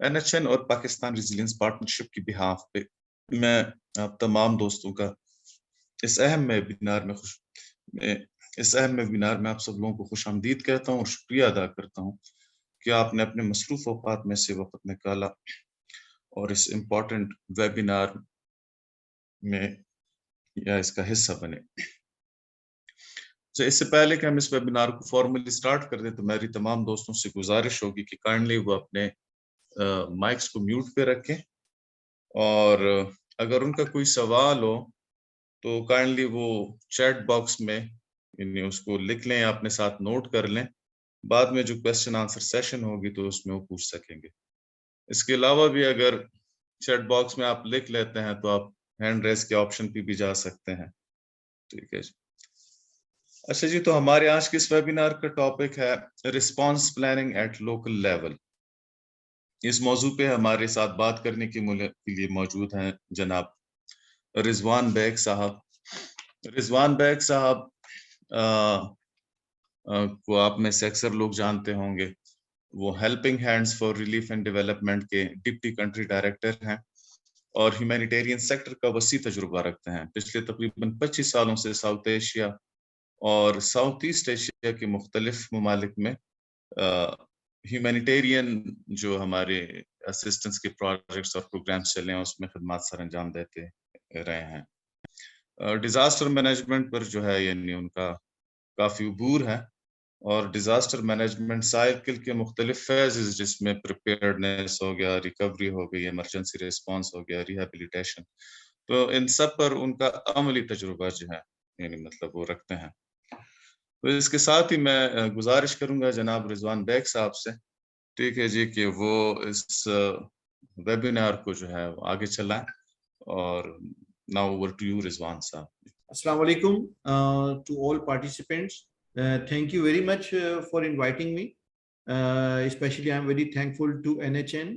एनएचएन और Pakistan resilience partnership की behalf पे मैं आप तमाम दोस्तों का इस अहम वेबिनार में आप सब लोगों को खुशामदीद कहता हूँ और शुक्रिया अदा करता हूँ कि आपने अपने मसरूफ औकात में से वक्त निकाला और इस इम्पोर्टेंट वेबिनार में या इसका हिस्सा बने। तो इससे पहले कि हम इस वेबिनार को फॉर्मली स्टार्ट कर दें तो मेरी तमाम दोस्तों से गुजारिश होगी कि काइंडली वो अपने माइक्स को म्यूट पे रखें और अगर उनका कोई सवाल हो तो काइंडली वो चैट बॉक्स में यानी उसको लिख लें या अपने साथ नोट कर लें। बाद में जो क्वेश्चन आंसर सेशन होगी तो उसमें वो पूछ सकेंगे। इसके अलावा भी अगर चैट बॉक्स में आप लिख लेते हैं तो आप हैंड रेस के ऑप्शन पे भी जा सकते हैं। ठीक है जी। अच्छा जी, तो हमारे आज के इस वेबिनार का टॉपिक है response planning at local level. इस मौजू पे हमारे साथ बात करने के लिए मौजूद हैं जनाब रिजवान बेग साहब। रिजवान बेग साहब को आप में से अक्सर लोग जानते होंगे। वो helping hands for relief and development के डिप्टी कंट्री डायरेक्टर हैं और ह्यूमैनिटेरियन सेक्टर का वसी तजुर्बा रखते हैं। पिछले तकरीबन 25 सालों से साउथ एशिया और साउथ ईस्ट एशिया के मुख्तलिफ ममालिक में ह्यूमैनिटेरियन जो हमारे असिस्टेंस के प्रोजेक्ट्स और प्रोग्राम्स चले हैं उसमें खिदमत सर अंजाम देते रहे हैं। डिजास्टर मैनेजमेंट पर जो है यानी उनका काफी उबूर है और डिजास्टर मैनेजमेंट साइकिल के मुख्तलिफ फेजेस जिसमें प्रिपेयर्डनेस हो गया, रिकवरी हो गई, इमरजेंसी रिस्पांस हो गया, रिहेबिलिटेशन, तो इन सब पर उनका अमली तजुर्बा जो है यानी मतलब वो रखते हैं। तो इसके साथ ही मैं गुजारिश करूंगा जनाब रिजवान बेग साहब से, ठीक है जी, कि वो इस वेबिनार को जो है आगे चलाएं। और now over to you Rizwan साहब। Assalamu alaikum to all participants. Thank you very much for inviting me. Especially, I'm very thankful to NHN,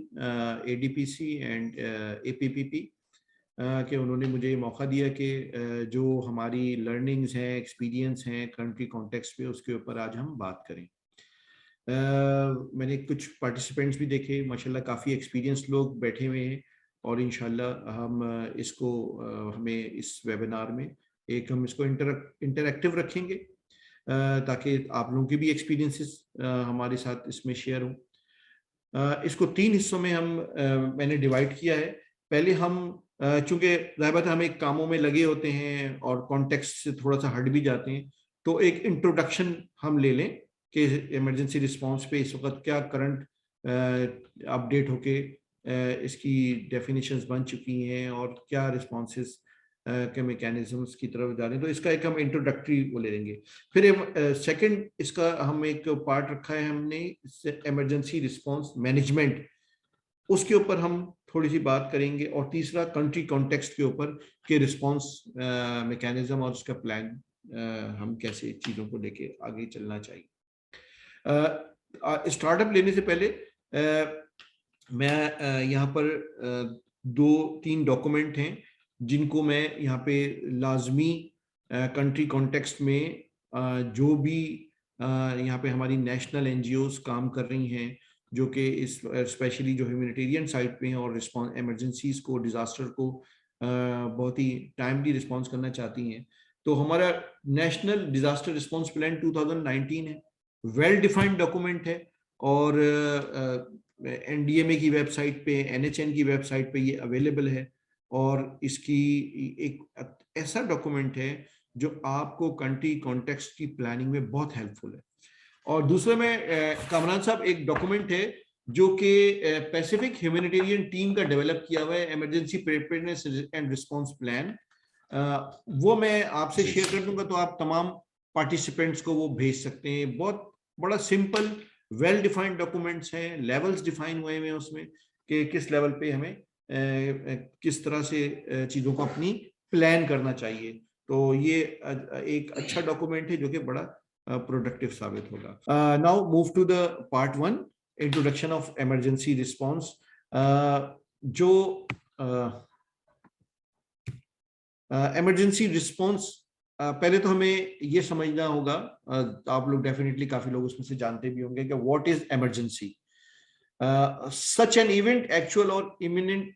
ADPC, and APPP कि उन्होंने मुझे ये मौका दिया कि जो हमारी लर्निंग्स हैं, एक्सपीरियंस हैं कंट्री कॉन्टेक्स्ट पे, उसके ऊपर आज हम बात करें। मैंने कुछ पार्टिसिपेंट्स भी देखे, माशाल्लाह काफ़ी एक्सपीरियंस लोग बैठे हुए हैं और इंशाल्लाह हम इसको हमें इस वेबिनार में हम इसको इंटरैक्टिव रखेंगे ताकि आप लोगों के भी एक्सपीरियंसेस हमारे साथ इसमें शेयर हों। इसको 3 हिस्सों में मैंने डिवाइड किया है। पहले हम चूंकि ज़ाहिर हम एक कामों में लगे होते हैं और कॉन्टेक्स्ट से थोड़ा सा हट भी जाते हैं, तो एक इंट्रोडक्शन हम ले लें कि इमरजेंसी रिस्पांस पे इस वक्त क्या करंट अपडेट होके इसकी डेफिनेशंस बन चुकी हैं और क्या रिस्पांसेस के मैकेनिज्म्स की तरफ जा रहे हैं। तो इसका एक हम इंट्रोडक्टरी वो ले लेंगे। फिर सेकंड इसका हम एक पार्ट रखा है हमने इमरजेंसी रिस्पांस मैनेजमेंट, उसके ऊपर हम थोड़ी सी बात करेंगे। और तीसरा कंट्री कॉन्टेक्स्ट के ऊपर कि रिस्पांस मैकेनिज्म और उसका प्लान हम कैसे चीज़ों को लेके आगे चलना चाहिए। स्टार्टअप लेने से पहले मैं यहाँ पर 2-3 डॉक्यूमेंट हैं जिनको मैं यहाँ पे लाजमी कंट्री कॉन्टेक्स्ट में जो भी यहाँ पे हमारी नेशनल एनजीओज काम कर रही हैं जो कि इस स्पेशली जो ह्यूमैनिटेरियन साइड पे हैं और रिस्पांस इमरजेंसीज को, डिजास्टर को बहुत ही टाइमली रिस्पांस करना चाहती हैं, तो हमारा नेशनल डिजास्टर रिस्पांस प्लान 2019 है, वेल डिफाइंड डॉक्यूमेंट है और एनडीएमए की वेबसाइट पे, एनएचएन की वेबसाइट पे ये अवेलेबल है। और इसकी एक ऐसा डॉक्यूमेंट है जो आपको कंट्री कॉन्टेक्स्ट की प्लानिंग में बहुत हेल्पफुल है। और दूसरे में कामरान साहब एक डॉक्यूमेंट है जो कि पैसिफिक ह्यूमैनिटेरियन टीम का डेवलप किया हुआ है, emergency preparedness and response plan. वो मैं आपसे शेयर कर दूंगा तो आप तमाम पार्टिसिपेंट्स को वो भेज सकते हैं। बहुत बड़ा सिंपल वेल डिफाइंड डॉक्यूमेंट्स हैं, लेवल्स डिफाइन हुए हैं उसमें कि किस लेवल पे हमें किस तरह से चीज़ों को अपनी प्लान करना चाहिए। तो ये एक अच्छा डॉक्यूमेंट है जो कि बड़ा प्रोडक्टिव साबित होगा। Now move to the part 1, introduction of emergency response. जो इमरजेंसी रिस्पांस पहले तो हमें ये समझना होगा, आप लोग डेफिनेटली काफी लोग उसमें से जानते भी होंगे कि what is emergency. such an event, actual or imminent,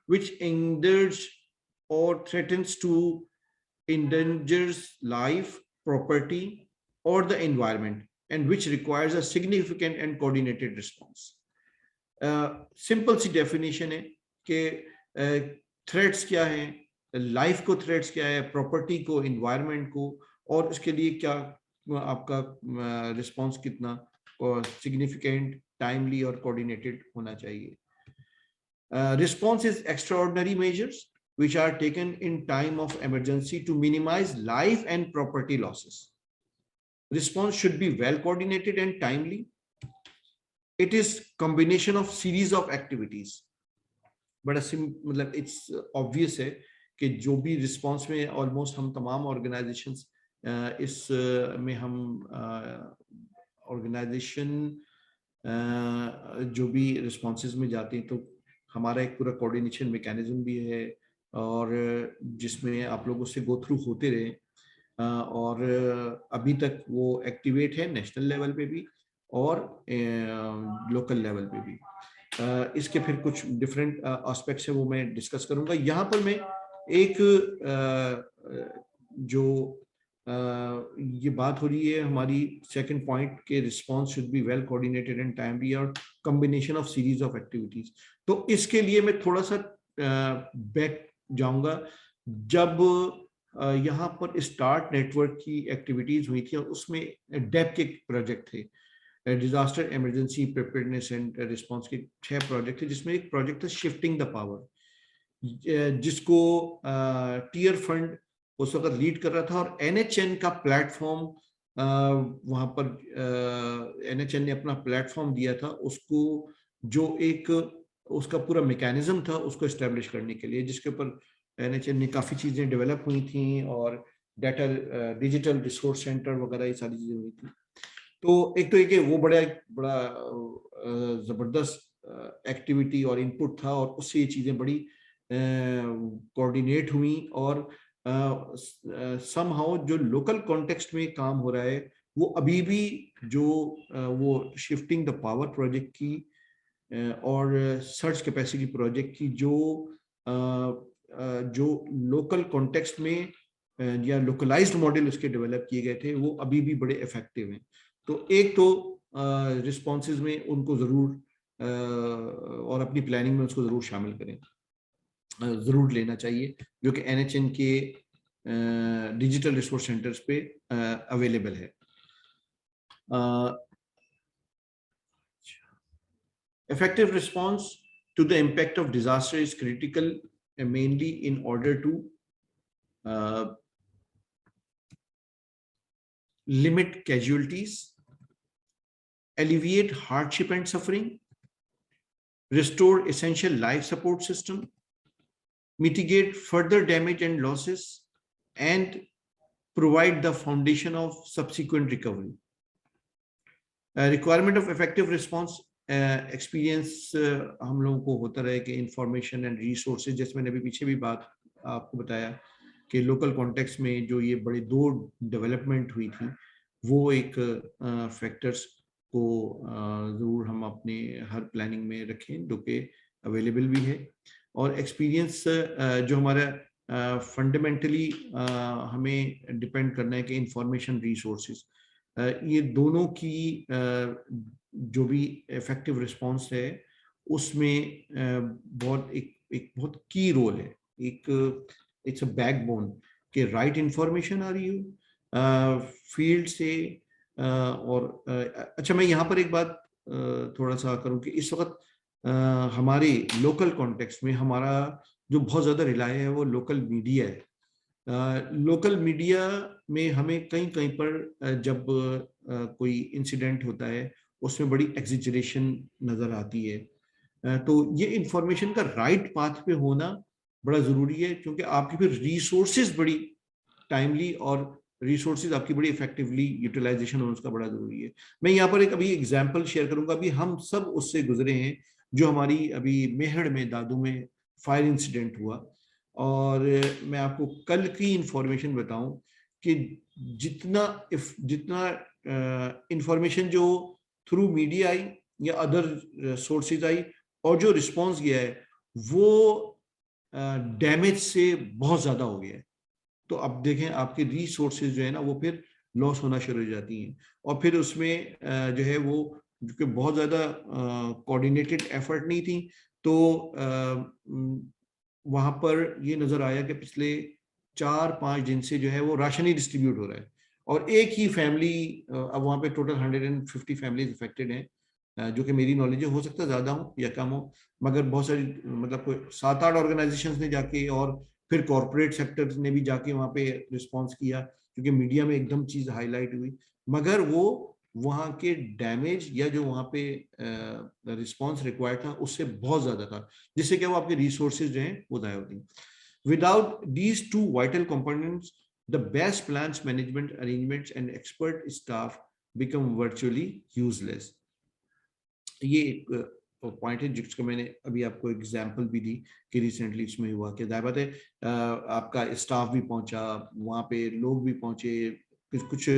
which endangers or threatens to endangers life, property, or the environment, and which requires a significant and coordinated response. Simple सी definition है कि threats क्या हैं, life को threats क्या है, property को, environment को, और उसके लिए क्या आपका रिस्पॉन्स कितना सिग्निफिकेंट, टाइमली और कोऑर्डिनेटेड होना चाहिए. Response is extraordinary measures which are taken in time of emergency to minimize life and property losses. Response should be well coordinated and timely. It is combination of series of activities. बड़ा मतलब it's obvious है कि जो भी response में almost हम तमाम organisations इस में हम ऑर्गेनाइजेशन जो भी रिस्पॉन्सेज में जाते हैं तो हमारा एक पूरा कोऑर्डिनेशन मैकेनिज्म भी है और जिसमें आप लोग उससे गो थ्रू होते रहे और अभी तक वो एक्टिवेट है नेशनल लेवल पे भी और लोकल लेवल पे भी. इसके फिर कुछ डिफरेंट एस्पेक्ट्स है वो मैं डिस्कस करूंगा. यहाँ पर मैं एक जो ये बात हो रही है हमारी सेकंड पॉइंट के response should be well coordinated and timely और combination of series of activities. तो इसके लिए मैं थोड़ा सा बैक जाऊंगा. जब यहाँ पर स्टार्ट नेटवर्क की एक्टिविटीज हुई थी और उसमें डेप के प्रोजेक्ट थे, disaster emergency preparedness and response के 6 प्रोजेक्ट थे, जिसमें एक प्रोजेक्ट था शिफ्टिंग द पावर, जिसको टीयर फंड उस वक्त लीड कर रहा था और एनएचएन का प्लेटफॉर्म वहां पर एनएचएन ने अपना प्लेटफॉर्म दिया था उसको, जो एक उसका पूरा मैकेनिज्म था उसको एस्टेब्लिश करने के लिए, जिसके ऊपर एनएचएन ने काफी चीजें डेवलप हुई थी और डाटा डिजिटल रिसोर्स सेंटर वगैरह ये सारी चीजें हुई थी. तो एक तो एक वो बड़ा जबरदस्त एक्टिविटी और इनपुट था और उससे ये चीजें बड़ी कोऑर्डिनेट हुई और समहाउ जो लोकल कॉन्टेक्स्ट में काम हो रहा है वो अभी भी जो वो शिफ्टिंग द पावर प्रोजेक्ट की और सर्च कैपेसिटी प्रोजेक्ट की जो लोकल कॉन्टेक्स्ट में या लोकलाइज्ड मॉडल उसके डेवलप किए गए थे वो अभी भी बड़े इफेक्टिव हैं. तो एक तो रिस्पॉन्सेज में उनको जरूर और अपनी प्लानिंग में उसको जरूर शामिल करें, जरूर लेना चाहिए, जो कि एनएचएन के डिजिटल रिसोर्स सेंटर्स पे अवेलेबल है. Effective response to the impact of disaster is critical, mainly in order to limit casualties, alleviate hardship and suffering, restore essential life support system, mitigate further damage and losses, and provide the foundation of subsequent recovery. Requirement of effective response experience हम लोगों को होता रहे कि information and resources, जैसे मैंने अभी पीछे भी बात आपको बताया कि लोकल कॉन्टेक्स्ट में जो ये बड़े 2 डेवलपमेंट हुई थी वो एक फैक्टर्स को ज़रूर हम अपने हर प्लानिंग में रखें जो कि अवेलेबल भी है. और एक्सपीरियंस जो हमारा फंडामेंटली हमें डिपेंड करना है कि इंफॉर्मेशन रिसोर्सेज ये दोनों की जो भी इफेक्टिव रिस्पांस है उसमें बहुत एक बहुत की रोल है. एक इट्स अ बैकबोन कि राइट इंफॉर्मेशन आ रही हो फील्ड से. और अच्छा, मैं यहाँ पर एक बात थोड़ा सा करूँ कि इस वक्त हमारे लोकल कॉन्टेक्स्ट में हमारा जो बहुत ज़्यादा रिलाय है वो लोकल मीडिया है. लोकल मीडिया में हमें कहीं कहीं पर जब कोई इंसिडेंट होता है उसमें बड़ी एग्जिजरेशन नजर आती है. तो ये इंफॉर्मेशन का राइट पाथ पे होना बड़ा जरूरी है, क्योंकि आपकी फिर रिसोर्सेज बड़ी टाइमली और रिसोर्सेज आपकी बड़ी इफेक्टिवली यूटिलाइजेशन होना उसका बड़ा जरूरी है. मैं यहाँ पर एक अभी एग्जांपल शेयर करूंगा. अभी हम सब उससे गुजरे हैं जो हमारी अभी मेहड़ में दादू में फायर इंसिडेंट हुआ. और मैं आपको कल की इंफॉर्मेशन बताऊं कि जितना इंफॉर्मेशन जो थ्रू मीडिया आई या अदर सोर्सेज आई, और जो रिस्पॉन्स गया है वो डैमेज से बहुत ज्यादा हो गया है। तो अब देखें आपके रिसोर्सेज जो है ना वो फिर लॉस होना शुरू हो जाती हैं, और फिर उसमें जो है वो क्योंकि बहुत ज्यादा कोऑर्डिनेटेड एफर्ट नहीं थी, तो वहां पर ये नजर आया कि पिछले 4-5 दिन से जो है वो राशन ही डिस्ट्रीब्यूट हो रहा है, और एक ही फैमिली, अब वहां पे टोटल 150 फैमिलीज अफेक्टेड हैं, जो कि मेरी नॉलेज है, हो सकता है ज्यादा हो या कम हो, मगर बहुत सारी मतलब कोई 7-8 ऑर्गेनाइजेशंस ने जाके, और फिर कॉर्पोरेट सेक्टर ने भी जाके वहां पे रिस्पॉन्स किया, क्योंकि मीडिया में एकदम चीज हाईलाइट हुई, मगर वो वहां के डैमेज या जो वहां पे रिस्पॉन्स रिक्वायर्ड था उससे बहुत ज्यादा था, जिससे कि वो आपके रिसोर्सेज जो हैं वो दाया होती हैं। Without these two vital components the best plans management arrangements and expert staff become virtually useless. ये एक पॉइंट है जिसको मैंने अभी आपको एग्जांपल भी दी कि रिसेंटली इसमें हुआ कि जाहिर बात है आपका स्टाफ भी पहुंचा, वहाँ पे लोग भी पहुंचे, कुछ कुछ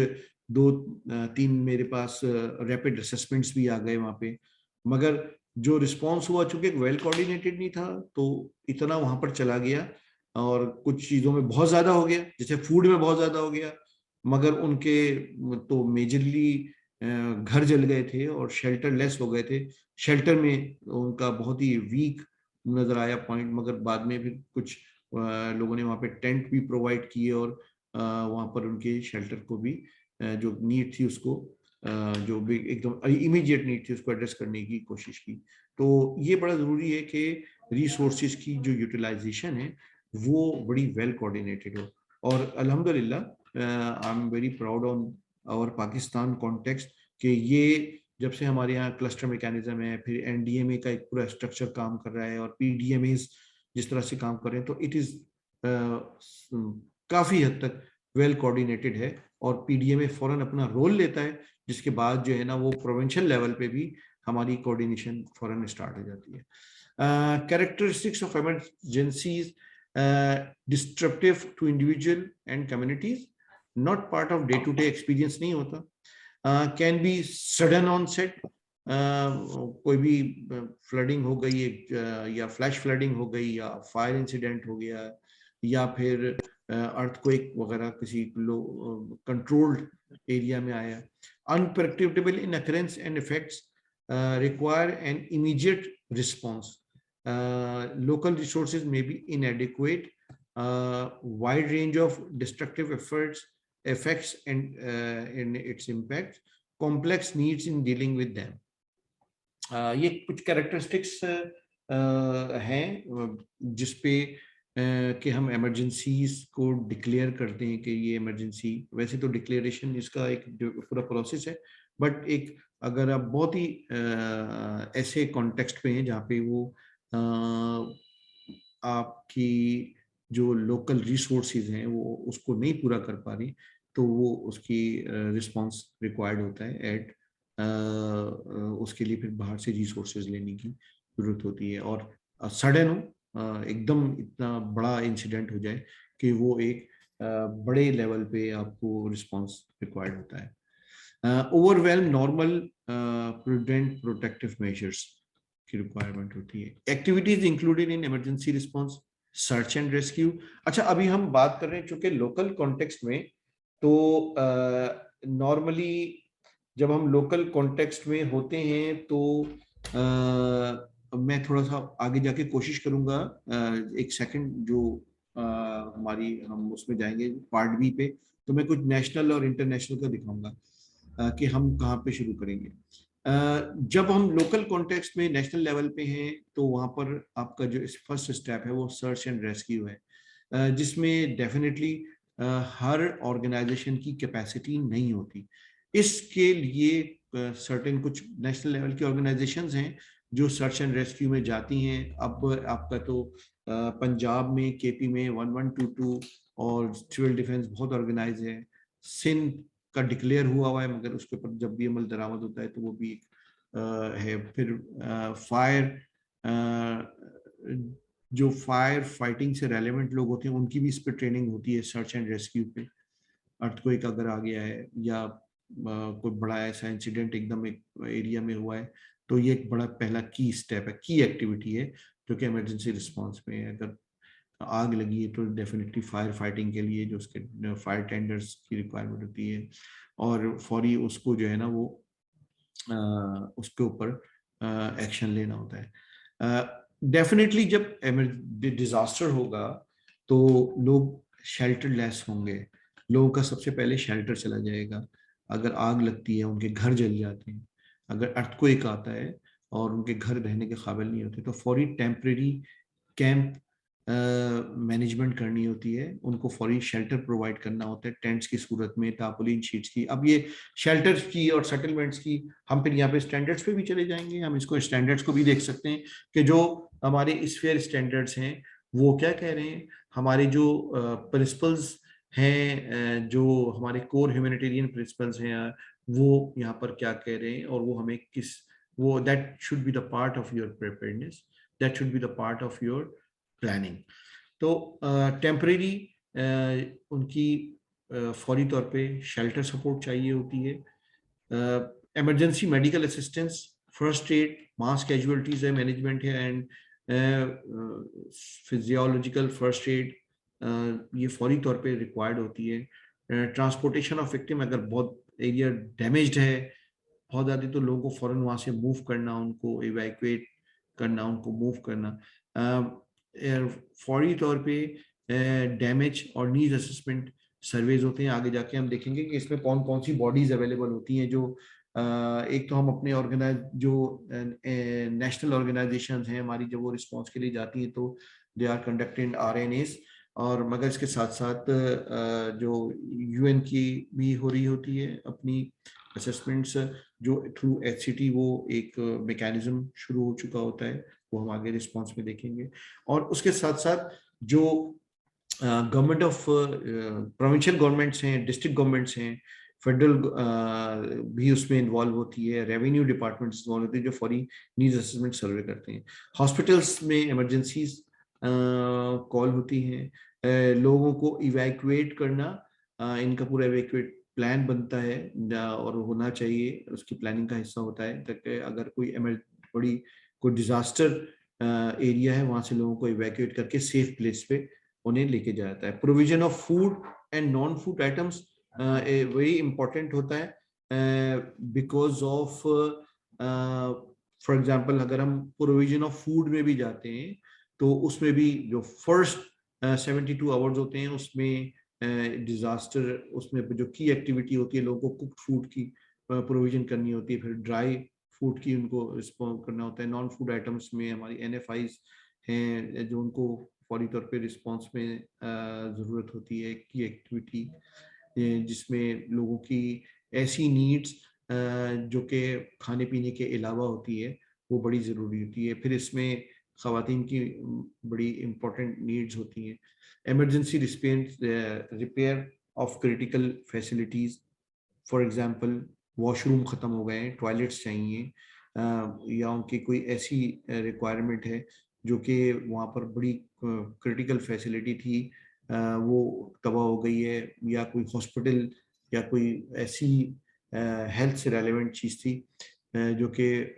2-3 मेरे पास रैपिड असेसमेंट्स भी आ गए वहाँ पे, मगर जो रिस्पांस हुआ चूंकि वेल कोऑर्डिनेटेड नहीं था तो इतना वहां पर चला गया, और कुछ चीजों में बहुत ज्यादा हो गया, जैसे फूड में बहुत ज्यादा हो गया, मगर उनके तो मेजरली घर जल गए थे और शेल्टर लेस हो गए थे। शेल्टर में उनका बहुत ही वीक नजर आया पॉइंट, मगर बाद में फिर कुछ लोगों ने वहाँ पे टेंट भी प्रोवाइड किए, और वहाँ पर उनके शेल्टर को भी जो नीड थी उसको जो भी एकदम इमीडिएट नीड थी उसको एड्रेस करने की कोशिश की। तो ये बड़ा ज़रूरी है कि रिसोर्सेज की जो यूटिलाइजेशन है वो बड़ी वेल कोऑर्डिनेटेड हो, और अल्हम्दुलिल्लाह I am very proud on और पाकिस्तान कॉन्टेक्स्ट कि ये जब से हमारे यहाँ क्लस्टर मैकेनिज्म है, फिर एनडीएमए का एक पूरा स्ट्रक्चर काम कर रहा है, और पीडीएमए जिस तरह से काम कर रहे हैं, तो इट इज काफी हद तक वेल कोऑर्डिनेटेड है, और पीडीएमए फौरन अपना रोल लेता है, जिसके बाद जो है ना वो प्रोविंशियल लेवल पे भी हमारी कोऑर्डिनेशन फौरन स्टार्ट हो जाती है। Characteristics of emergencies disruptive to individual and communities, not part of day to day experience नहीं होता, can be sudden onset, कोई भी फ्लडिंग हो गई या फ्लैश फ्लडिंग हो गई या फायर इंसिडेंट हो गया या फिर अर्थक्वेक वगैरह किसी कंट्रोल्ड एरिया में आया, unpredictable in occurrence and effects require an immediate response, local resources may be inadequate, wide range of destructive effects and in its impact, complex needs in dealing with them. ये कुछ characteristics हैं जिसपे कि हम emergencies को declare करते हैं कि ये इमरजेंसी, वैसे तो डिक्लेरेशन इसका एक पूरा प्रोसेस है, बट एक अगर आप बहुत ही ऐसे कॉन्टेक्स्ट पे हैं जहाँ पे वो आपकी जो लोकल रिसोर्सेज हैं वो उसको नहीं पूरा कर पा रही, तो वो उसकी रिस्पांस रिक्वायर्ड होता है एट उसके लिए फिर बाहर से रिसोर्सेज लेने की जरूरत होती है, और सडन हो एकदम इतना बड़ा इंसिडेंट हो जाए कि वो एक बड़े लेवल पे आपको रिस्पांस रिक्वायर्ड होता है। Overwhelm normal prudent protective measures की रिक्वायरमेंट होती है। Activities included in emergency response, search and rescue. अच्छा, अभी हम बात कर रहे हैं चूंकि लोकल कॉन्टेक्स्ट में, तो नॉर्मली जब हम लोकल कॉन्टेक्स्ट में होते हैं तो मैं थोड़ा सा आगे जाके कोशिश करूंगा, एक सेकंड जो हमारी हम उसमें जाएंगे पार्ट बी पे, तो मैं कुछ नेशनल और इंटरनेशनल का दिखाऊंगा कि हम कहाँ पे शुरू करेंगे। जब हम लोकल कॉन्टेक्स्ट में नेशनल लेवल पे हैं तो वहाँ पर आपका जो फर्स्ट स्टेप है वो सर्च एंड रेस्क्यू है, जिसमें डेफिनेटली हर ऑर्गेनाइजेशन की कैपेसिटी नहीं होती। इसके लिए सर्टेन कुछ नेशनल लेवल की ऑर्गेनाइजेशंस हैं जो सर्च एंड रेस्क्यू में जाती हैं। अब आपका तो पंजाब में केपी में 1122 और सिविल डिफेंस बहुत ऑर्गेनाइज है, सिंध का डिक्लेयर हुआ है, मगर उसके ऊपर जब भी अमल दरामद होता है तो वो भी है। फिर फायर जो फायर फाइटिंग से रेलेवेंट लोग होते हैं उनकी भी इस पर ट्रेनिंग होती है सर्च एंड रेस्क्यू पे। अर्थक्वेक अगर आ गया है या कोई बड़ा ऐसा इंसिडेंट एकदम एक एरिया में हुआ है तो ये एक बड़ा पहला की स्टेप है, की एक्टिविटी है जो कि इमरजेंसी रिस्पॉन्स में है। अगर आग लगी है तो डेफिनेटली फायर फाइटिंग के लिए जो उसके फायर टेंडर्स की रिक्वायरमेंट होती है, और फौरी उसको जो है ना वो उसके ऊपर एक्शन लेना होता है। डेफिनेटली जब डिजास्टर होगा तो लोग शेल्टर लेस होंगे, लोगों का सबसे पहले शेल्टर चला जाएगा। अगर आग लगती है, उनके घर जल जाते हैं, अगर अर्थक्वेक आता है और उनके घर रहने के काबिल नहीं होते, तो फौरी टेम्परेरी कैंप मैनेजमेंट करनी होती है, उनको फौरी शेल्टर प्रोवाइड करना होता है टेंट्स की सूरत में, टार्पोलिन शीट्स की। अब ये शेल्टर्स की और सेटलमेंट्स की हम फिर यहाँ पे स्टैंडर्ड्स पे भी चले जाएंगे, हम इसको स्टैंडर्ड्स को भी देख सकते हैं कि जो हमारे स्फेयर स्टैंडर्ड्स हैं वो क्या कह रहे हैं, हमारे जो प्रिंसिपल्स हैं, जो हमारे कोर ह्यूमैनिटेरियन प्रिंसिपल्स हैं, वो यहाँ पर क्या कह रहे हैं, और वो हमें किस, वो that should be the part of your preparedness, that should be the part of your planning. तो टेम्परेरी उनकी फौरी तौर पे शेल्टर सपोर्ट चाहिए होती है, emergency medical assistance, first aid, mass casualties है, मैनेजमेंट है, एंड फिजियोलॉजिकल फर्स्ट एड ये फौरी तौर पे रिक्वायर्ड होती है। ट्रांसपोर्टेशन ऑफ विक्टिम, अगर बहुत एरिया डैमेज्ड है बहुत ज़्यादा, तो लोगों को फौरन वहाँ से मूव करना, उनको इवैक्यूएट करना, उनको मूव करना। फौरी तौर पे डैमेज और नीड असेसमेंट सर्वेज होते हैं। आगे जाके हम देखेंगे कि इसमें कौन कौन सी बॉडीज अवेलेबल होती हैं, जो एक तो हम अपने ऑर्गेनाइज जो नेशनल ऑर्गेनाइजेशन हैं हमारी, जब वो रिस्पॉन्स के लिए जाती हैं तो दे आर कंडक्टिंग RNAs, और मगर इसके साथ साथ जो UN की भी हो रही होती है अपनी असेसमेंट्स, जो थ्रू HCT वो एक मैकेनिज्म शुरू हो चुका होता है, वो हम आगे रिस्पॉन्स में देखेंगे। और उसके साथ साथ जो गवर्नमेंट ऑफ प्रोविंशियल गवर्नमेंट्स हैं, डिस्ट्रिक्ट गवर्नमेंट्स हैं, फेडरल भी उसमें इन्वॉल्व होती है, रेवेन्यू डिपार्टमेंट्स इन्वॉल्व होती है, जो फॉरी नीड्स असेसमेंट सर्वे करते हैं। हॉस्पिटल्स में इमरजेंसीज कॉल होती हैं, लोगों को इवैक्यूएट करना, इनका पूरा इवैक्यूएट प्लान बनता है और होना चाहिए, उसकी प्लानिंग का हिस्सा होता है, ताकि अगर कोई बड़ी कोई डिजास्टर एरिया है वहां से लोगों को इवैक्यूएट करके सेफ प्लेस पे उन्हें लेके जाता है। Provision of food and non food items very important होता है, बिकॉज ऑफ फॉर एग्जांपल अगर हम प्रोविजन ऑफ फूड में भी जाते हैं तो उसमें भी जो फर्स्ट 72 आवर्स होते हैं उसमें डिजास्टर, उसमें जो की एक्टिविटी होती है, लोगों को कुक्ड फूड की प्रोविजन करनी होती है, फिर ड्राई फूड की उनको रिस्पॉन्ड करना होता है। नॉन फूड आइटम्स में हमारी NFIs हैं जो उनको फौरी तौर पे रिस्पॉन्स में ज़रूरत होती है, की एक्टिविटी जिसमें लोगों की ऐसी नीड्स जो कि खाने पीने के अलावा होती है वो बड़ी ज़रूरी होती है। फिर इसमें ख़वातीन की बड़ी इम्पोर्टेंट नीड्स होती हैं। Emergency repair of critical facilities, for example washroom ख़त्म हो गए हैं, टॉयलेट्स चाहिए, या उनकी कोई ऐसी रिक्वायरमेंट है जो कि वहाँ पर बड़ी क्रिटिकल फैसिलिटी थी, वो तबाह हो गई है, या कोई हॉस्पिटल या कोई ऐसी हेल्थ से रेलेवेंट चीज़ थी जो कि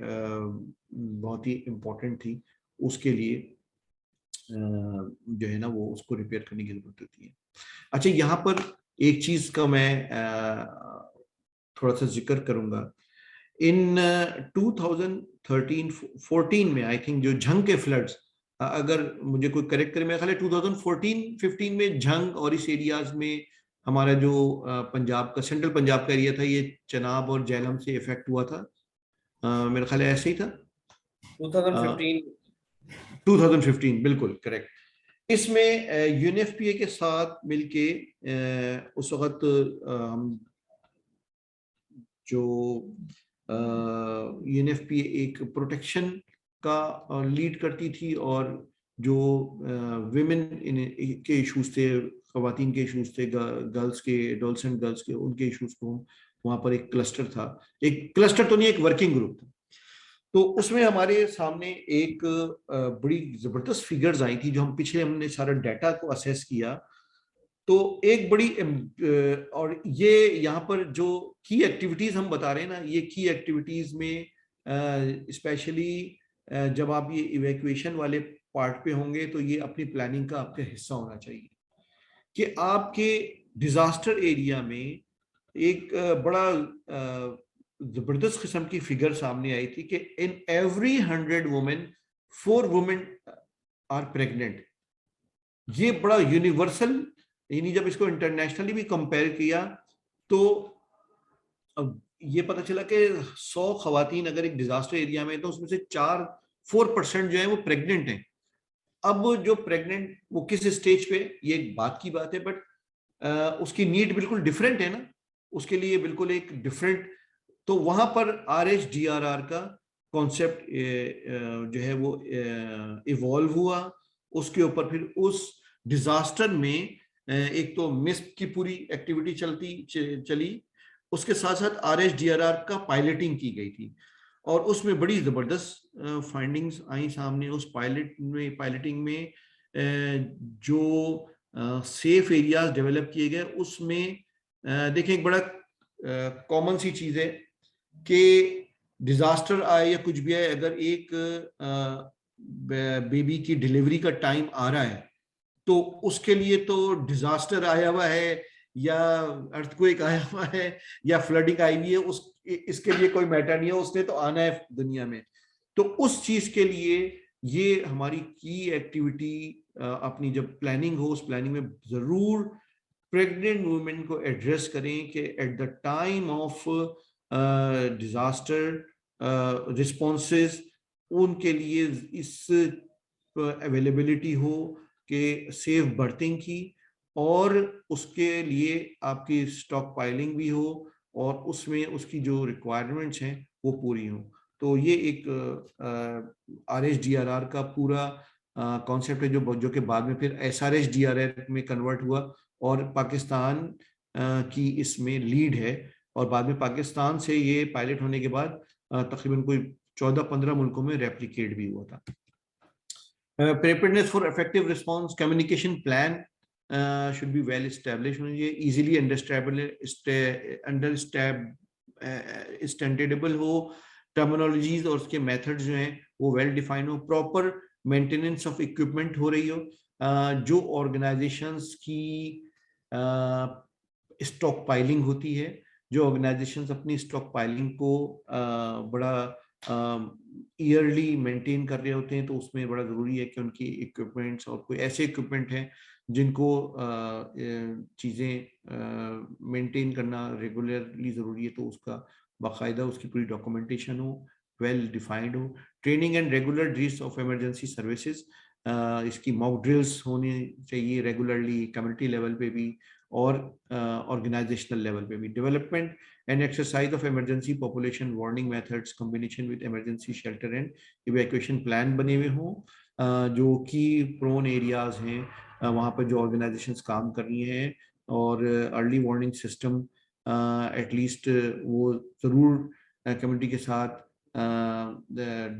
बहुत ही इम्पोर्टेंट थी, उसके लिए जो है ना वो उसको रिपेयर करने की जरूरत होती है। अच्छा, यहाँ पर एक चीज़ का मैं थोड़ा सा जिक्र करूंगा। इन 2013-14 में आई थिंक जो झंग के फ्लड्स, अगर मुझे कोई करेक्ट करे, मेरा ख्याल है 2014-15 में झंग और इस एरियाज में हमारा जो पंजाब का, सेंट्रल पंजाब का एरिया था, ये चनाब और झेलम से इफेक्ट हुआ था, मेरा ख्याल है ऐसे ही था। 2015 बिल्कुल करेक्ट। इसमें UNFPA के साथ मिलके उस वक्त हम जो UNFPA एक प्रोटेक्शन का लीड करती थी, और जो विमेन के इश्यूज थे, खवातीन के इश्यूज थे, गर्ल्स के, एडोलसेंट गर्ल्स के, उनके इश्यूज को वहाँ पर एक क्लस्टर था, एक क्लस्टर तो नहीं, एक वर्किंग ग्रुप था। तो उसमें हमारे सामने एक बड़ी जबरदस्त फिगर्स आई थी, जो हम पिछले हमने सारा डाटा को असेस किया, तो एक बड़ी और ये यहाँ पर जो की एक्टिविटीज हम बता रहे हैं ना, ये की एक्टिविटीज में स्पेशली जब आप ये इवैक्यूएशन वाले पार्ट पे होंगे तो ये अपनी प्लानिंग का आपका हिस्सा होना चाहिए कि आपके डिजास्टर एरिया में एक बड़ा जबरदस्त किस्म की फिगर सामने आई थी कि in every 100 women 4 women are pregnant. ये बड़ा यूनिवर्सल, यानी जब इसको इंटरनेशनली भी कंपेयर किया तो अब ये पता चला कि 100 खवातीन अगर एक डिजास्टर एरिया में तो उसमें से 4% जो है वो प्रेग्नेंट हैं। अब जो प्रेग्नेंट वो किस स्टेज पे, ये एक बात की बात है, बट उसकी नीड बिल्कुल डिफरेंट है ना, उसके लिए बिल्कुल एक डिफरेंट। तो वहां पर RHDRR का कॉन्सेप्ट जो है वो इवॉल्व हुआ। उसके ऊपर फिर उस डिजास्टर में एक तो मिस्प की पूरी एक्टिविटी चली, उसके साथ साथ RHDRR का पायलटिंग की गई थी और उसमें बड़ी जबरदस्त फाइंडिंग्स आई सामने। उस पायलटिंग में जो सेफ एरियाज डेवलप किए गए उसमें देखिए एक बड़ा कॉमन सी चीज है कि डिजास्टर आए या कुछ भी आए, अगर एक बेबी की डिलीवरी का टाइम आ रहा है तो उसके लिए तो डिजास्टर आया हुआ है या अर्थक्वेक आया हुआ है या फ्लडिंग आई हुई है, उस इसके लिए कोई मैटर नहीं है, उसने तो आना है दुनिया में। तो उस चीज के लिए ये हमारी की एक्टिविटी अपनी जब प्लानिंग हो उस प्लानिंग में जरूर प्रेग्नेंट वुमेन को एड्रेस करें कि at the time of disaster responses उनके लिए इस अवेलेबिलिटी हो कि सेफ बर्थिंग की, और उसके लिए आपकी स्टॉक पाइलिंग भी हो और उसमें उसकी जो रिक्वायरमेंट्स हैं वो पूरी हो। तो ये एक RHDRR का पूरा कॉन्सेप्ट है जो कि बाद में फिर SRHDRR में कन्वर्ट हुआ और पाकिस्तान की इसमें लीड है। और बाद में पाकिस्तान से ये पायलट होने के बाद तकरीबन कोई 14-15 मुल्कों में रेप्लिकेट भी हुआ था। Preparedness for effective response, communication plan should be well established, easily understandable हो, टर्मिनोलॉजीज और उसके मेथड्स जो हैं वो वेल डिफाइन हो, प्रॉपर मेंटेनेंस ऑफ इक्विपमेंट हो रही हो। जो ऑर्गेनाइजेशंस की स्टॉक पाइलिंग होती है, जो ऑर्गेनाइजेशंस अपनी स्टॉक पाइलिंग को बड़ा ईयरली मेंटेन कर रहे होते हैं, तो उसमें बड़ा ज़रूरी है कि उनकी इक्विपमेंट्स और कोई ऐसे इक्विपमेंट हैं जिनको चीज़ें मेंटेन करना रेगुलरली ज़रूरी है, तो उसका बाकायदा उसकी पूरी डॉक्यूमेंटेशन हो, वेल डिफाइंड हो। Training and regular drills of emergency services, इसकी मॉक ड्रिल्स होनी चाहिए रेगुलरली, कम्युनिटी लेवल पे भी और ऑर्गेनाइजेशनल लेवल पे भी। Development and exercise of emergency population warning methods combination with emergency shelter and evacuation plan बने हुए हों, जो कि प्रोन एरियाज हैं वहाँ पर जो ऑर्गेनाइजेशंस काम कर रही हैं, और अर्ली वार्निंग सिस्टम एटलीस्ट वो ज़रूर कम्युनिटी के साथ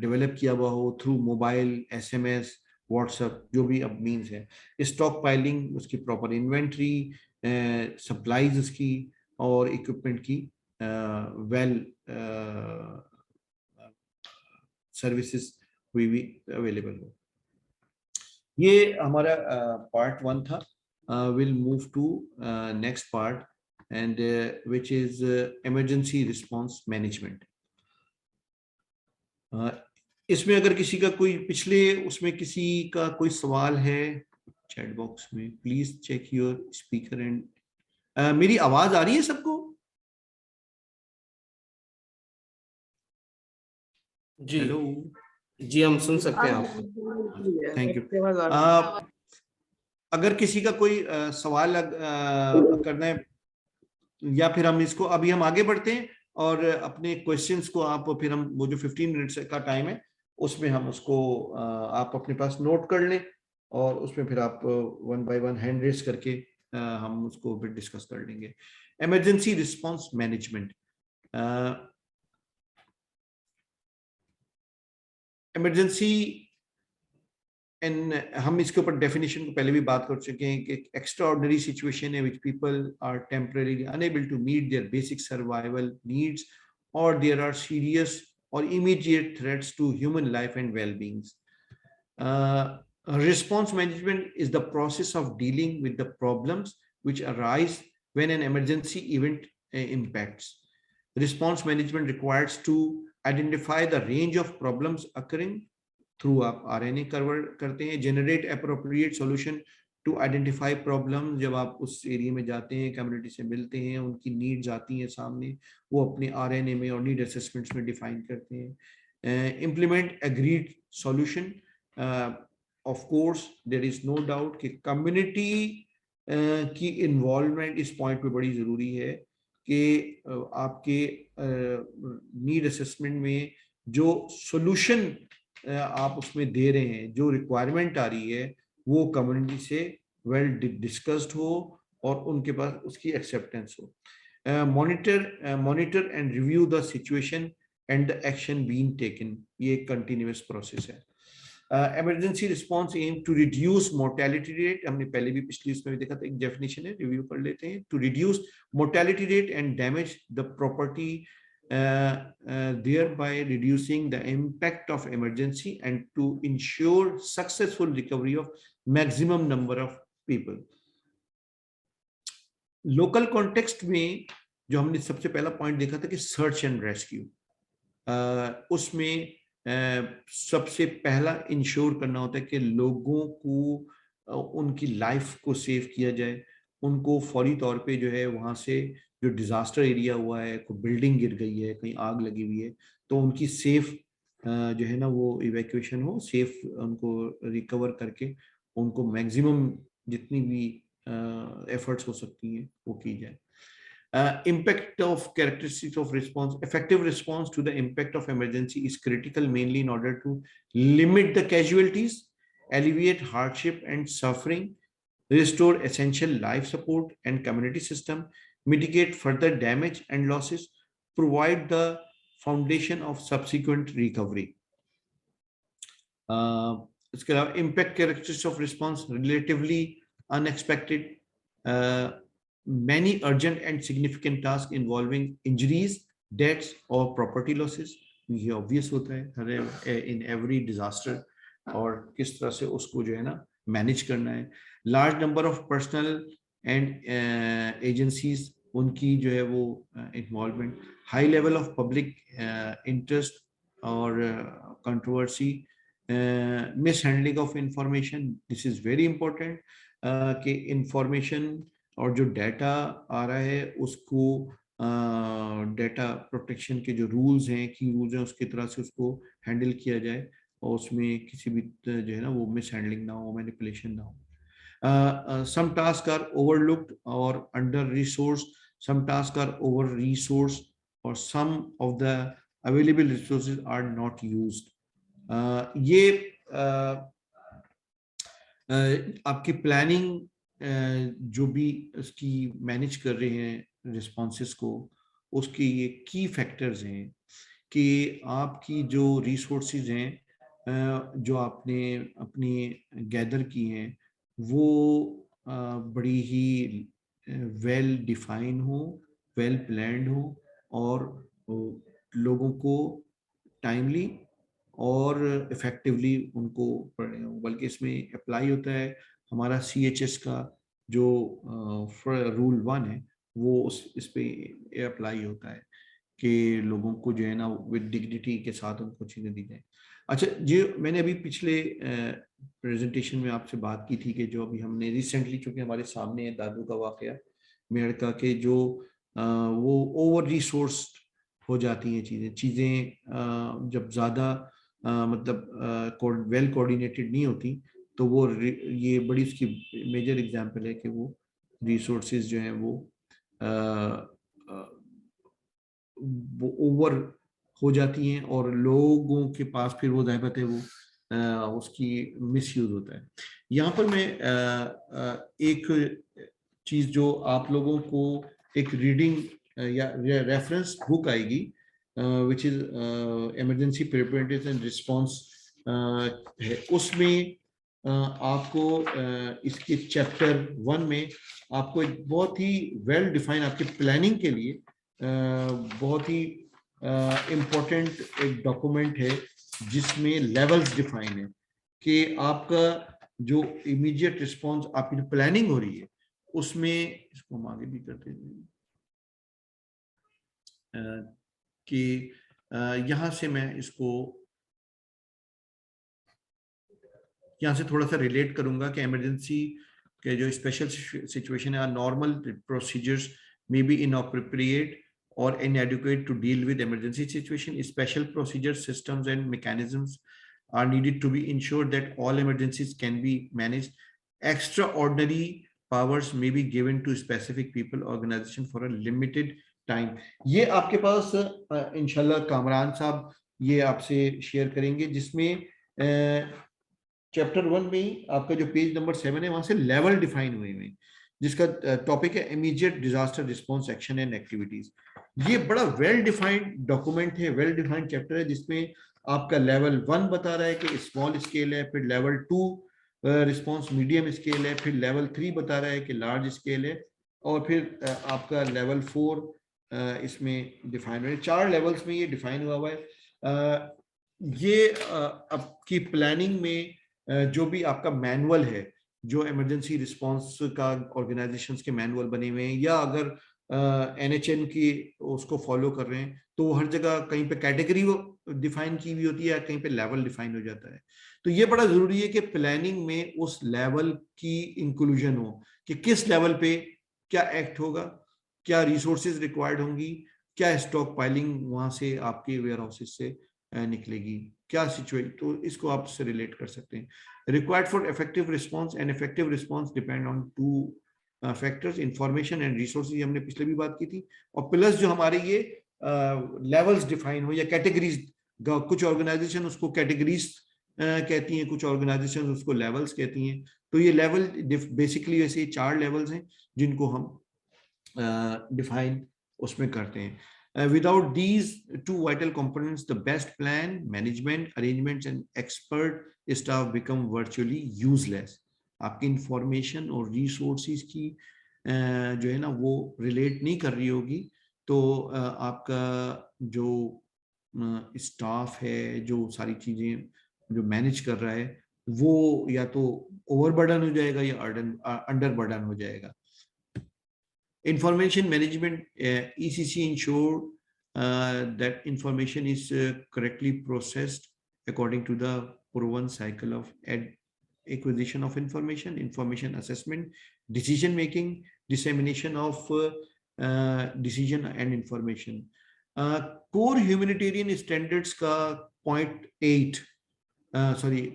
डेवलप किया हुआ हो थ्रू मोबाइल, SMS, व्हाट्सएप, जो भी अब मीन्स है। स्टॉक पाइलिंग, उसकी प्रॉपर इन्वेंट्री, सप्लाईज उसकी और इक्विपमेंट की वेल सर्विसेज हुई भी अवेलेबल हो। ये हमारा पार्ट 1 था। Will move to next part and which is emergency response management. इसमें अगर किसी का कोई पिछले उसमें किसी का कोई सवाल है चैट बॉक्स में, please check your speaker and मेरी आवाज आ रही है सबको? जी हेलो जी, हम सुन सकते हैं आपको। Thank you. अगर किसी का कोई सवाल करना है, या फिर हम इसको अभी हम आगे बढ़ते हैं और अपने क्वेश्चंस को आप फिर हम वो जो 15 मिनट्स का टाइम है उसमें हम उसको आप अपने पास नोट कर लें और उसमें फिर आप 1 बाय 1 हैंड रेस करके हम उसको फिर डिस्कस कर लेंगे। Emergency response management, emergency and हम इसके ऊपर डेफिनेशन को पहले भी बात कर चुके हैं कि एक्स्ट्रा ऑर्डिनरी सिचुएशन है which people are temporary unable to meet their basic survival needs और there are serious or immediate threats to human life and well-beings. Response management is the process of dealing with the problems which arise when an emergency event impacts. Response management requires to identify the range of problems occurring through आप RNA cover करते हैं, generate appropriate solution to identify problem. जब आप उस area में जाते हैं, community से मिलते हैं, उनकी नीड्स आती हैं सामने, वो अपने RNA में और नीड असेसमेंट्स में डिफाइन करते हैं. Implement agreed solution. Of course, there is no doubt कि कम्युनिटी की इन्वॉल्वमेंट इस पॉइंट पे बड़ी जरूरी है कि आपके नीड असेसमेंट में जो सॉल्यूशन आप उसमें दे रहे हैं, जो रिक्वायरमेंट आ रही है, वो कम्युनिटी से वेल डिस्कस्ड हो और उनके पास उसकी एक्सेप्टेंस हो. Monitor and review the situation and the action being taken. ये एक कंटिन्यूअस प्रोसेस है. Emergency response aim to reduce mortality rate. हमने पहले भी पिछली उसमें भी देखा था, एक डेफिनेशन है, रिव्यू कर लेते हैं. To reduce mortality rate and damage the property, thereby reducing the impact of emergency and to ensure successful recovery of maximum number of people. Local context में जो हमने सबसे पहला पॉइंट देखा था कि सर्च एंड रेस्क्यू, उसमें सबसे पहला इंश्योर करना होता है कि लोगों को उनकी लाइफ को सेव किया जाए. उनको फौरी तौर पे जो है वहाँ से जो डिजास्टर एरिया हुआ है, कोई बिल्डिंग गिर गई है, कहीं आग लगी हुई है, तो उनकी सेफ जो है ना वो इवैक्यूएशन हो, सेफ उनको रिकवर करके उनको मैक्सिमम जितनी भी एफर्ट्स हो सकती हैं वो की जाए. Impact of characteristics of response. Effective response to the impact of emergency is critical mainly in order to limit the casualties, alleviate hardship and suffering, restore essential life support and community system, mitigate further damage and losses, provide the foundation of subsequent recovery. इसके अलावा impact characteristics of response relatively unexpected. Many urgent and significant tasks involving injuries, deaths or property losses. ये obvious होता है in every disaster, और किस तरह से उसको जो है ना मैनेज करना है. Large number of personnel and agencies, उनकी जो है वो involvement. High level of public interest or controversy. Mishandling of information. This is very important कि information और जो डाटा आ रहा है उसको डाटा प्रोटेक्शन के जो रूल्स हैं, की रूल्स हैं, उसकी तरह से उसको हैंडल किया जाए और उसमें किसी भी जो है ना वो मिस हैंडलिंग ना हो, मैनिपुलेशन ना हो. सम टास्क आर ओवरलुक्ड और under resource, some task are over resource और some of the available resources are not used. ये आपकी प्लानिंग जो भी उसकी मैनेज कर रहे हैं रिस्पॉन्सेस को, उसके ये की फैक्टर्स हैं कि आपकी जो रिसोर्सेज हैं जो आपने अपनी गैदर की हैं वो बड़ी ही वेल डिफाइन हो, वेल प्लान्ड हो और लोगों को टाइमली और इफेक्टिवली उनको पढ़े हो. बल्कि इसमें अप्लाई होता है हमारा CHS का जो रूल 1 है, वो इस पे अप्लाई होता है कि लोगों को जो है ना विद डिग्निटी के साथ उनको चीज़ें दी जाए. अच्छा जी, मैंने अभी पिछले प्रेजेंटेशन में आपसे बात की थी कि जो अभी हमने रिसेंटली, चूँकि हमारे सामने है दादू का वाकया मेड़का के, जो वो ओवर रिसोर्स्ड हो जाती हैं चीज़ें जब ज़्यादा मतलब वेल कोऑर्डिनेटेड नहीं होती, तो वो ये बड़ी उसकी मेजर एग्जांपल है कि वो रिसोर्सेज जो हैं वो ओवर हो जाती हैं और लोगों के पास फिर वो ज़ाहिर है वो उसकी मिसयूज होता है. यहाँ पर मैं एक चीज़ जो आप लोगों को एक रीडिंग या रेफरेंस बुक आएगी which is emergency preparedness and response है, उसमें आपको इसके चैप्टर 1 में आपको एक बहुत ही वेल डिफाइन आपके प्लानिंग के लिए बहुत ही इम्पोर्टेंट एक डॉक्यूमेंट है जिसमें लेवल्स डिफाइन है कि आपका जो इमीडिएट रिस्पॉन्स, आपकी जो प्लानिंग हो रही है उसमें, इसको हम आगे भी करते हैं कि यहाँ से मैं इसको यहाँ से थोड़ा सा रिलेट करूंगा कि इमरजेंसी के जो स्पेशल सिचुएशन है, normal procedures may be inappropriate or inadequate to deal with emergency situation. Special procedures, systems and mechanisms are needed to be ensured that all emergencies can be managed. Extraordinary powers may be given to specific people, organization for a limited time. ये आपके पास इंशाल्लाह कामरान साहब ये आपसे share करेंगे, जिसमें chapter 1 में ही आपका जो पेज नंबर 7 है वहां से लेवल डिफाइन हुए हैं, जिसका टॉपिक है immediate disaster response action and activities. ये बड़ा वेल डिफाइंड डॉक्यूमेंट है, वेल डिफाइंड चैप्टर है, जिसमें आपका लेवल 1 बता रहा है कि स्मॉल स्केल है, फिर लेवल 2 रिस्पॉन्स मीडियम स्केल है, फिर लेवल 3 बता रहा है कि लार्ज स्केल है, और फिर आपका लेवल 4 इसमें डिफाइन है। 4 लेवल्स में ये डिफाइन हुआ है। ये आपकी प्लानिंग में जो भी आपका मैनुअल है, जो इमरजेंसी रिस्पांस का ऑर्गेनाइजेशंस के मैनुअल बने हुए हैं, या अगर NHN की उसको फॉलो कर रहे हैं तो हर जगह कहीं पे कैटेगरी डिफाइन की हुई होती है, कहीं पे लेवल डिफाइन हो जाता है। तो ये बड़ा जरूरी है कि प्लानिंग में उस लेवल की इंक्लूजन हो कि किस लेवल पे क्या एक्ट होगा, क्या रिसोर्सेज रिक्वायर्ड होंगी, क्या स्टॉक पाइलिंग वहां से आपके वेयर हाउसेज से निकलेगी, क्या सिचुएशन, तो इसको आप से रिलेट कर सकते हैं। Required for effective response, and effective response depend on 2 factors, information and resources, हमने पिछले भी बात की थी, और प्लस जो हमारे ये लेवल्स डिफाइन हो या कैटेगरीज, कुछ ऑर्गेनाइजेशन उसको कैटेगरीज कहती हैं, कुछ ऑर्गेनाइजेशन उसको लेवल्स कहती हैं। तो ये लेवल बेसिकली ऐसे 4 लेवल्स हैं जिनको हम डिफाइन उसमें करते हैं। Without these 2 vital components, the best plan, management, arrangements and expert staff become virtually useless. आपकी इंफॉर्मेशन और रिसोर्सेज की जो है ना वो रिलेट नहीं कर रही होगी, तो आपका जो स्टाफ है, जो सारी चीजें जो मैनेज कर रहा है, वो या तो ओवरबर्डन हो जाएगा या अंडरबर्डन हो जाएगा। Information management, ECC ensure that information is correctly processed according to the proven cycle of acquisition of information, information assessment, decision making, dissemination of decision and information. Core humanitarian standards का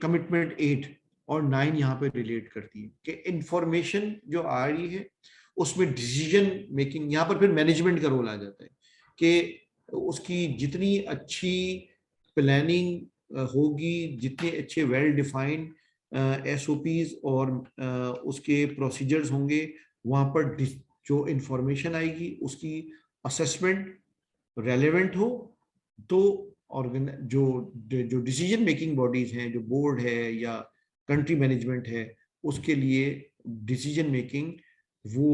commitment 8 और 9 यहाँ पे relate करती है कि information जो आ रही है उसमें डिसीजन मेकिंग, यहाँ पर फिर मैनेजमेंट का रोल आ जाता है कि उसकी जितनी अच्छी प्लानिंग होगी, जितने अच्छे वेल डिफाइंड SOPs और उसके प्रोसीजर्स होंगे, वहाँ पर जो इंफॉर्मेशन आएगी उसकी असेसमेंट रेलेवेंट हो, तो जो डिसीजन मेकिंग बॉडीज हैं, जो बोर्ड है या कंट्री मैनेजमेंट है, उसके लिए डिसीजन मेकिंग वो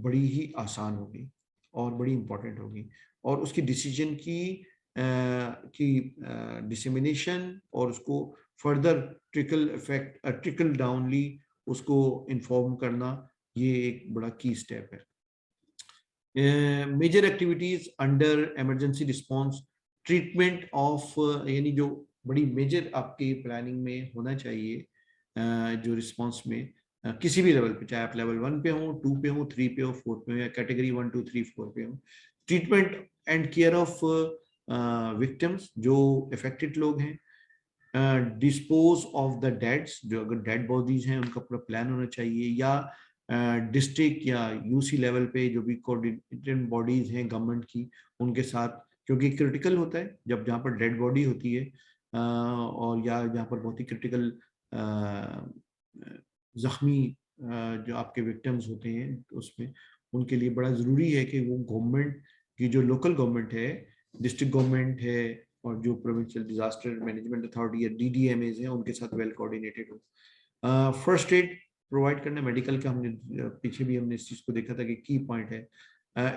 बड़ी ही आसान होगी और बड़ी इंपॉर्टेंट होगी, और उसकी डिसीजन की डिसेमिनेशन और उसको फर्दर ट्रिकल डाउनली उसको इन्फॉर्म करना, ये एक बड़ा की स्टेप है। Major activities under emergency response, treatment of, यानी जो बड़ी मेजर आपकी प्लानिंग में होना चाहिए जो रिस्पॉन्स में किसी भी लेवल पे, चाहे आप लेवल 1 पे हो, 2 पे हो, 3 पे हो, 4 पे हो, या कैटेगरी 1 2 3 4 पे हो। Treatment and care of victims, जो अफेक्टेड लोग हैं। डिस्पोज ऑफ द डेड्स, जो अगर डेड बॉडीज हैं उनका पूरा प्लान होना चाहिए, या डिस्ट्रिक्ट या UC लेवल पे जो भी कोऑर्डिनेटेड बॉडीज हैं गवर्नमेंट की, उनके साथ, क्योंकि क्रिटिकल होता है जब जहाँ पर डेड बॉडी होती है और या जहाँ पर बहुत ही क्रिटिकल जख्मी जो आपके विक्टिम्स होते हैं, उसमें उनके लिए बड़ा ज़रूरी है कि वो गवर्नमेंट की, जो लोकल गवर्नमेंट है, डिस्ट्रिक्ट गवर्नमेंट है, और जो प्रोविंशियल डिजास्टर मैनेजमेंट अथॉरिटी या DDMAs हैं, उनके साथ वेल कोऑर्डिनेटेड हो। फर्स्ट एड प्रोवाइड करना, मेडिकल का हमने पीछे भी हमने इस चीज़ को देखा था कि की पॉइंट है।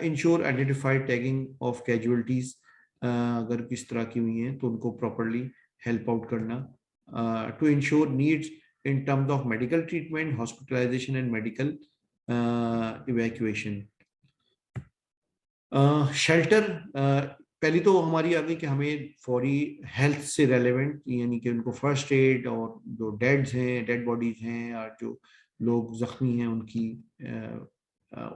Ensure identified tagging of casualties, अगर किस तरह की हुई हैं तो उनको प्रॉपरली हेल्प आउट करना, to ensure needs in terms of medical treatment, hospitalization and medical evacuation. Shelter, पहली तो हमारी आ गई कि हमें फौरी हेल्थ से रेलेवेंट, यानी कि उनको फर्स्ट एड और जो डेड बॉडीज हैं और जो लोग जख्मी हैं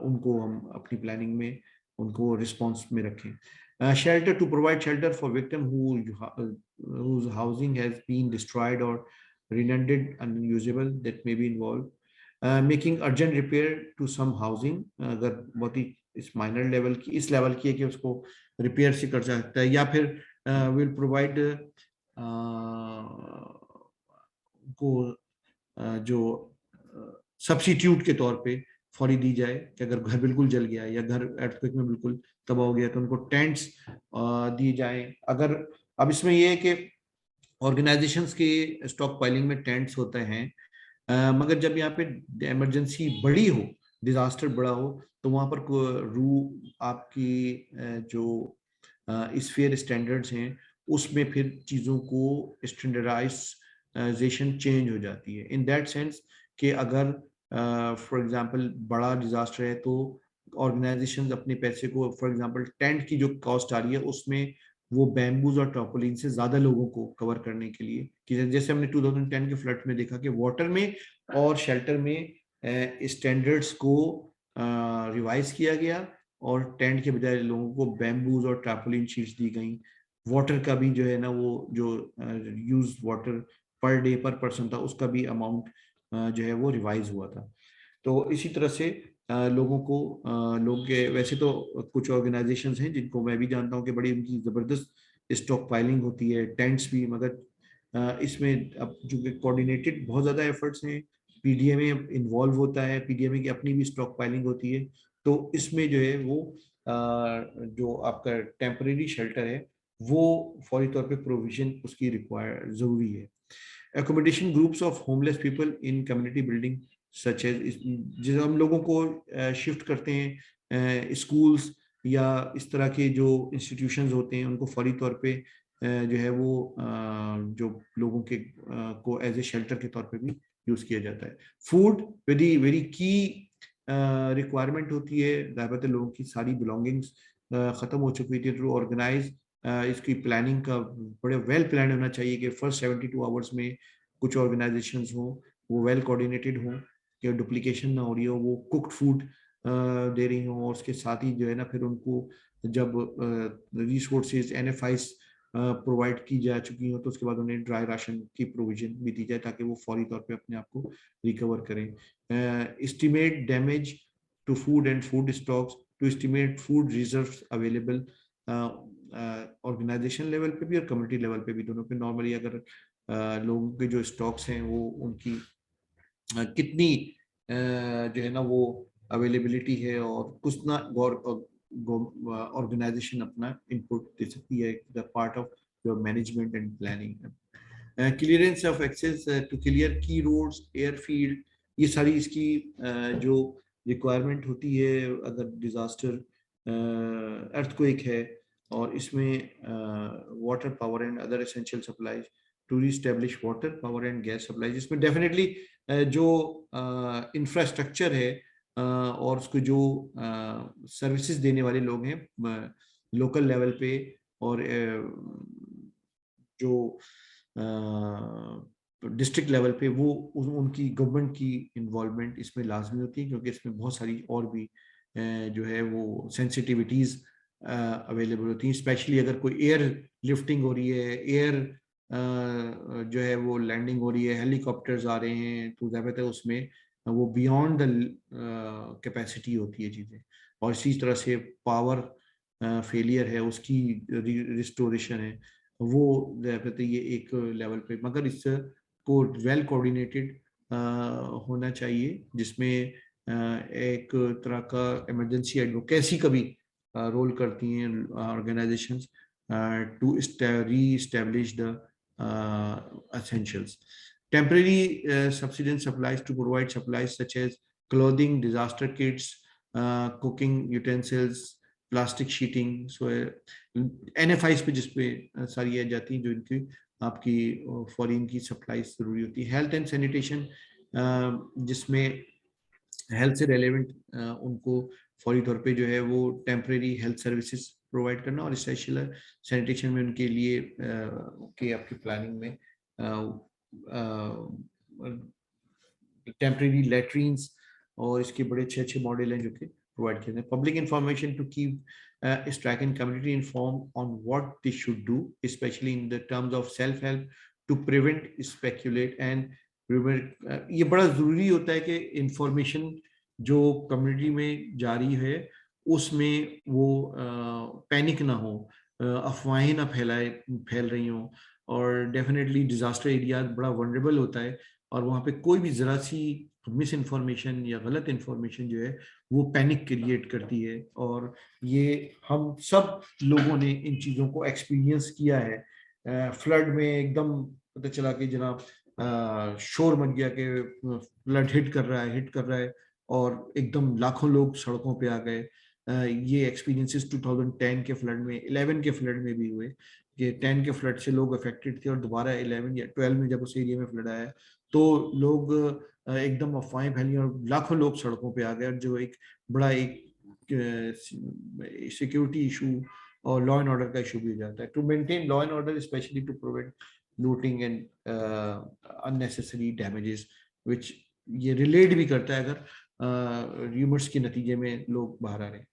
उनको हम अपनी प्लानिंग में उनको रिस्पांस में रखें. Shelter, to provide shelter for victim whose housing has been destroyed or rendered unusable that may be involved. Making urgent repair to some housing, अगर बहुत ही इस माइनर लेवल की, इस लेवल की है कि उसको रिपेयर से कर सकता है, या फिर विल प्रोवाइड को जो सब्स्टिट्यूट के तौर पे फौरी दी जाए कि अगर घर बिल्कुल जल गया या घर अर्थक्वेक में बिल्कुल तबाह हो गया तो उनको टेंट्स दिए जाएं. अगर अब इसमें ये है कि ऑर्गेनाइजेशंस के स्टॉक पाइलिंग में टेंट्स होते हैं, मगर जब यहाँ पे इमरजेंसी बड़ी हो, डिजास्टर बड़ा हो, तो वहां पर आपकी जो स्फीयर स्टैंडर्ड्स हैं उसमें फिर चीज़ों को स्टैंडर्डाइजेशन चेंज हो जाती है, इन दैट सेंस कि अगर फॉर एग्जांपल बड़ा डिजास्टर है तो ऑर्गेनाइजेशंस अपने पैसे को, फॉर एग्जांपल टेंट की जो कॉस्ट आ रही है उसमें वो बैम्बूज और टॉपोलिन से ज्यादा लोगों को कवर करने के लिए, कि जैसे हमने 2010 के फ्लड में देखा कि वाटर में और शेल्टर में स्टैंडर्ड्स को रिवाइज किया गया और टेंट के बजाय लोगों को बैम्बूज और टॉपोलिन शीट्स दी गई. वाटर का भी जो है ना, वो जो यूज वाटर पर डे पर पर्सन था उसका भी अमाउंट जो है वो रिवाइज हुआ था. तो इसी तरह से लोगों को लोग के, वैसे तो कुछ ऑर्गेनाइजेशंस हैं जिनको मैं भी जानता हूं कि बड़ी उनकी जबरदस्त स्टॉक पाइलिंग होती है, टेंट्स भी, मगर इसमें अब जो कोऑर्डिनेटेड बहुत ज्यादा एफर्ट्स हैं, पीडीएमए इन्वॉल्व होता है, पीडीएमए की अपनी भी स्टॉक पाइलिंग होती है. तो इसमें जो है वो जो आपका टेम्परेरी शेल्टर है वो फौरी तौर पे प्रोविजन उसकी रिक्वायर जरूरी है. Accommodation groups of homeless people in community building such as, जिस हम लोगों को शिफ्ट करते हैं स्कूल्स या इस तरह के जो इंस्टीट्यूशंस होते हैं उनको फौरी तौर पे जो है वो जो लोगों के को एज ए शेल्टर के तौर पे भी यूज किया जाता है. फूड वेरी वेरी की रिक्वायरमेंट होती है. ज़्यादातर लोगों की सारी बिलोंगिंग्स खत्म हो चुकी थी. टू ऑर्गेनाइज इसकी प्लानिंग का बड़े वेल प्लान होना चाहिए कि फर्स्ट 72 आवर्स में कुछ ऑर्गेनाइजेशंस हो वो वेल कोऑर्डिनेटेड हो, कि डुप्लीकेशन ना हो रही हो, वो कुक्ड फूड दे रही हो, और उसके साथ ही जो है ना फिर उनको जब रिसोर्सेज NFIs प्रोवाइड की जा चुकी हो तो उसके बाद उन्हें ड्राई राशन की प्रोविजन भी दी जाए ताकि वो फौरी तौर पे अपने आप को रिकवर करें. Estimate damage to food and food stocks, to estimate food reserves available organisation level पे भी और कम्युनिटी लेवल पे भी, दोनों पे. नॉर्मली अगर लोगों के जो स्टॉक्स हैं वो उनकी कितनी जो है ना वो अवेलेबिलिटी है और कुछ ना ऑर्गेनाइजेशन अपना इनपुट दे सकती है, the part of your management and planning. Clearance of access to clear key roads, airfield, ये सारी इसकी जो रिक्वायरमेंट होती है अगर डिजास्टर अर्थक्वेक है, और इसमें water, power and other essential supplies, to reestablish water, power and gas supplies. इसमें डेफिनेटली जो इंफ्रास्ट्रक्चर है और उसको जो सर्विसेज देने वाले लोग हैं लोकल लेवल पे और जो डिस्ट्रिक्ट लेवल पे, वो उनकी गवर्नमेंट की इन्वॉल्वमेंट इसमें लाजमी होती है, क्योंकि इसमें बहुत सारी और भी जो है वो सेंसिटिविटीज अवेलेबल होती हैं. स्पेशली अगर कोई एयर लिफ्टिंग हो रही है, एयर जो है वो लैंडिंग हो रही है, हेलीकॉप्टर्स आ रहे हैं, तो ज़्यादातर उसमें वो बियॉन्ड द कैपेसिटी होती है चीज़ें. और इसी तरह से पावर फेलियर है उसकी रिस्टोरेशन है, वो ज़्यादातर ये एक लेवल पे, मगर इसको वेल कोऑर्डिनेटेड होना चाहिए, जिसमें एक तरह का इमरजेंसी एडवोकेसी का भी रोल करती हैं organisations to reestablish the essentials. Temporary subsistence supplies, to provide supplies such as clothing, disaster kits, cooking utensils, plastic sheeting, so NFIs पे जिसपे सारी आ जाती हैं जो इनकी आपकी फॉरेन की सप्लाई जरूरी होती है। हेल्थ एंड सैनिटेशन, जिसमें हेल्थ से रेलेवेंट उनको फौरी तौर पे जो है वो टेम्परेरी हेल्थ सर्विसेज प्रोवाइड करना, और स्पेशल सैनिटेशन में उनके लिए के आपकी प्लानिंग में टेम्परेरी लेट्रीन्स और इसके बड़े अच्छे अच्छे मॉडल हैं जो कि प्रोवाइड किए हैं। Public information to keep strike and community inform on what they should do, specially in the terms of self help to prevent speculate and ये बड़ा जरूरी होता है कि इंफॉर्मेशन जो कम्युनिटी में जारी है उसमें वो पैनिक ना हो, अफवाहें ना फैल रही हों, और डेफिनेटली डिजास्टर एरिया बड़ा वनरेबल होता है और वहाँ पे कोई भी जरा सी मिस इन्फॉर्मेशन या गलत इन्फॉर्मेशन जो है वो पैनिक क्रिएट करती है। और ये हम सब लोगों ने इन चीज़ों को एक्सपीरियंस किया है। फ्लड में एकदम पता चला कि जनाब शोर मच गया कि फ्लड हिट कर रहा है और एकदम लाखों लोग सड़कों पे आ गए। ये एक्सपीरियंसेस 2010 के फ्लड में, 11 के फ्लड में भी हुए कि 10 के फ्लड से लोग अफेक्टेड थे और दोबारा 11 या 12 में जब उस एरिया में फ्लड आया तो लोग एकदम अफवाहें फैली और लाखों लोग सड़कों पे आ गए, जो एक बड़ा एक सिक्योरिटी इशू और लॉ एंड ऑर्डर का इशू भी हो जाता है। To maintain law and order specially to prevent looting and unnecessary damages, which ये रिलेट भी करता है अगर र्यूमर्स के नतीजे में लोग बाहर आ रहे हैं।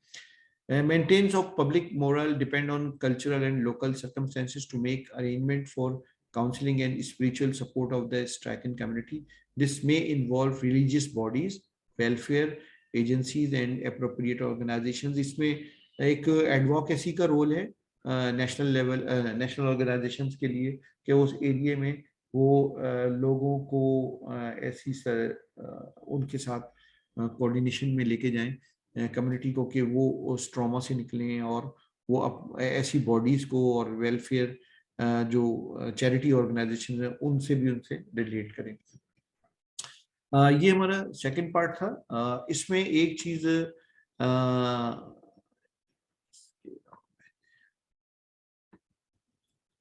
Maintenance of public moral depend on cultural and local circumstances to make arrangement for counseling and spiritual support of the stricken community. This may involve religious bodies, welfare agencies and appropriate organizations. इसमें एक advocacy का role है national level, national organizations के लिए कि उस area में वो लोगों को ऐसी उनके साथ कोऑर्डिनेशन में लेके जाएं कम्युनिटी को कि वो उस ट्रॉमा से निकलें और वो ऐसी बॉडीज को और वेलफेयर जो चैरिटी ऑर्गेनाइजेशन है उनसे भी उनसे रिलेट करें। ये हमारा सेकंड पार्ट था। इसमें एक चीज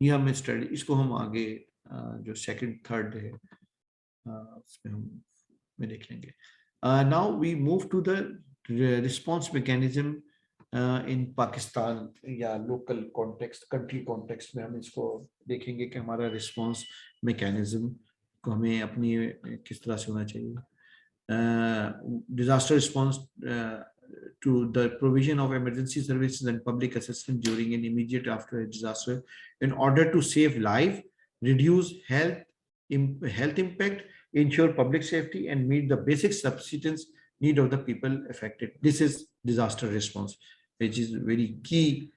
ये हम स्टडी इसको हम आगे जो सेकंड थर्ड है उसमें हम में देख लेंगे। Now we move to the response mechanism in Pakistan या लोकल कॉन्टेक्स्ट, कंट्री कॉन्टेक्स्ट में हम इसको देखेंगे कि हमारा रिस्पॉन्स मैकेनिज्म को हमें अपनी किस तरह से होना चाहिए। Disaster response to the provision of emergency services and public assistance during an immediate after a disaster in order to save life, reduce health impact, ensure public safety and meet the basic subsistence need of the people affected. This is disaster response, which is very key.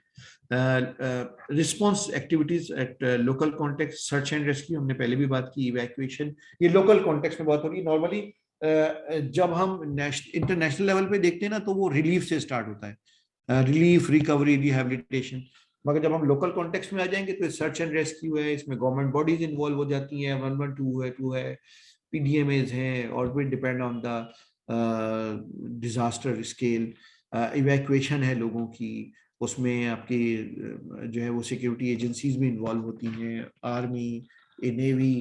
Response activities at local context, search and rescue हमने पहले भी बात की, evacuation ये local context में बात हो रही है। नॉर्मली जब हम इंटरनेशनल लेवल पे देखते हैं ना तो वो रिलीफ से स्टार्ट होता है, रिलीफ, रिकवरी, रिहैबिलिटेशन, मगर जब हम लोकल कॉन्टेक्स्ट में आ जाएंगे तो सर्च एंड रेस्क्यू है, इसमें गवर्नमेंट बॉडीज इन्वॉल्व हो जाती हैं, 112 है, PDMAs हैं, और भी depend on the disaster scale. Evacuation है लोगों की, उसमें आपकी जो है वो सिक्योरिटी एजेंसीज भी इन्वॉल्व होती हैं, आर्मी, नेवी,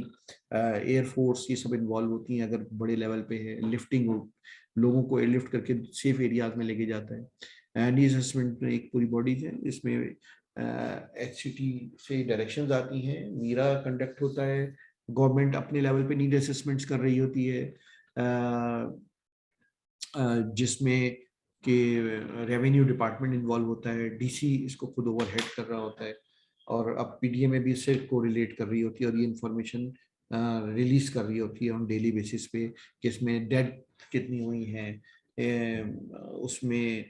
एयरफोर्स, ये सब इन्वॉल्व होती हैं अगर बड़े लेवल पे है। लिफ्टिंग, लोगों को एयरलिफ्ट करके सेफ एरियाज में लेके जाता है। नीड असेसमेंट में एक पूरी बॉडी है, इसमें HCT से डायरेक्शंस आती हैं, मीरा कंडक्ट होता है, गवर्नमेंट अपने लेवल पे नीड असेसमेंट्स कर रही होती है, जिसमें कि रेवेन्यू डिपार्टमेंट इन्वॉल्व होता है, DC इसको खुद ओवरहेड कर रहा होता है, और अब PDMA भी इससे कोरिलेट कर रही होती है और ये इंफॉर्मेशन रिलीज कर रही होती है ऑन डेली बेसिस पे कि इसमें डेथ कितनी हुई है, उसमें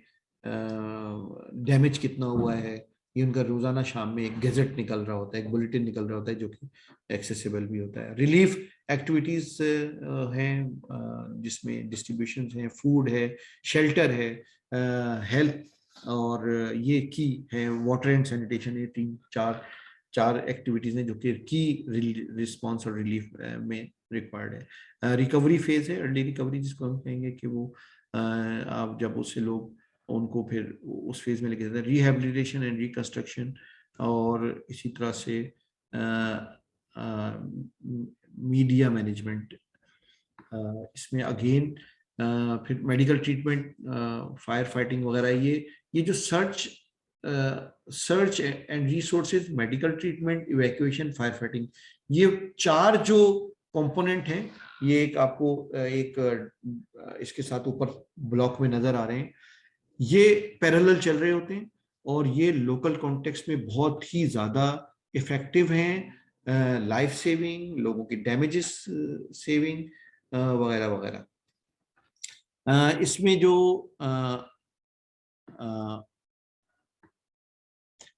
डैमेज कितना हुआ है। ये उनका रोजाना शाम में एक गैजेट निकल रहा होता है, एक बुलेटिन निकल रहा होता है जो कि एक्सेसिबल भी होता है। रिलीफ एक्टिविटीज हैं जिसमें डिस्ट्रीब्यूशन है, फूड है, शेल्टर है, हेल्थ, और ये की है वाटर एंड सैनिटेशन। ये चार एक्टिविटीज हैं जो कि की रिस्पॉन्स और रिलीफ में रिक्वायर्ड है। रिकवरी फेज है, अर्ली रिकवरी जिसको हम कहेंगे कि वो आप जब उससे लोग उनको फिर उस फेज में लेके जाता है, रिहेबिलिटेशन एंड रिकंस्ट्रक्शन, और इसी तरह से मीडिया मैनेजमेंट, इसमें अगेन फिर मेडिकल ट्रीटमेंट, फायर फाइटिंग वगैरह, ये जो search and resources, medical treatment, evacuation, fire fighting, ये 4 जो कंपोनेंट हैं, ये एक आपको इसके साथ ऊपर ब्लॉक में नजर आ रहे हैं, ये पैरेलल चल रहे होते हैं और ये लोकल कॉन्टेक्स्ट में बहुत ही ज्यादा इफेक्टिव हैं, लाइफ सेविंग, लोगों की डैमेजेस सेविंग वगैरह वगैरह। इसमें जो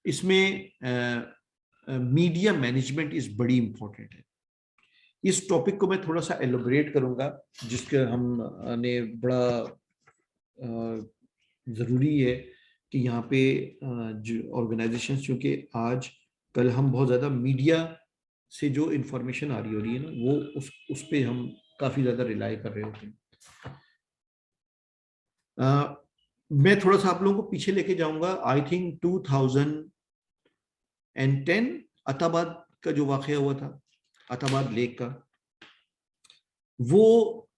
इसमें मीडिया मैनेजमेंट इज बड़ी इंपॉर्टेंट है। इस टॉपिक को मैं थोड़ा सा एलोबरेट करूंगा, जिसके हमने बड़ा जरूरी है कि यहाँ पे जो ऑर्गेनाइजेशंस, चूंकि आज कल हम बहुत ज्यादा मीडिया से जो इंफॉर्मेशन आ रही हो रही है ना, वो उस पे हम काफी ज्यादा रिलाई कर रहे होते हैं। मैं थोड़ा सा आप लोगों को पीछे लेके जाऊंगा। आई थिंक 2010 अताबाद का जो वाकया हुआ था, अताबाद लेक का, वो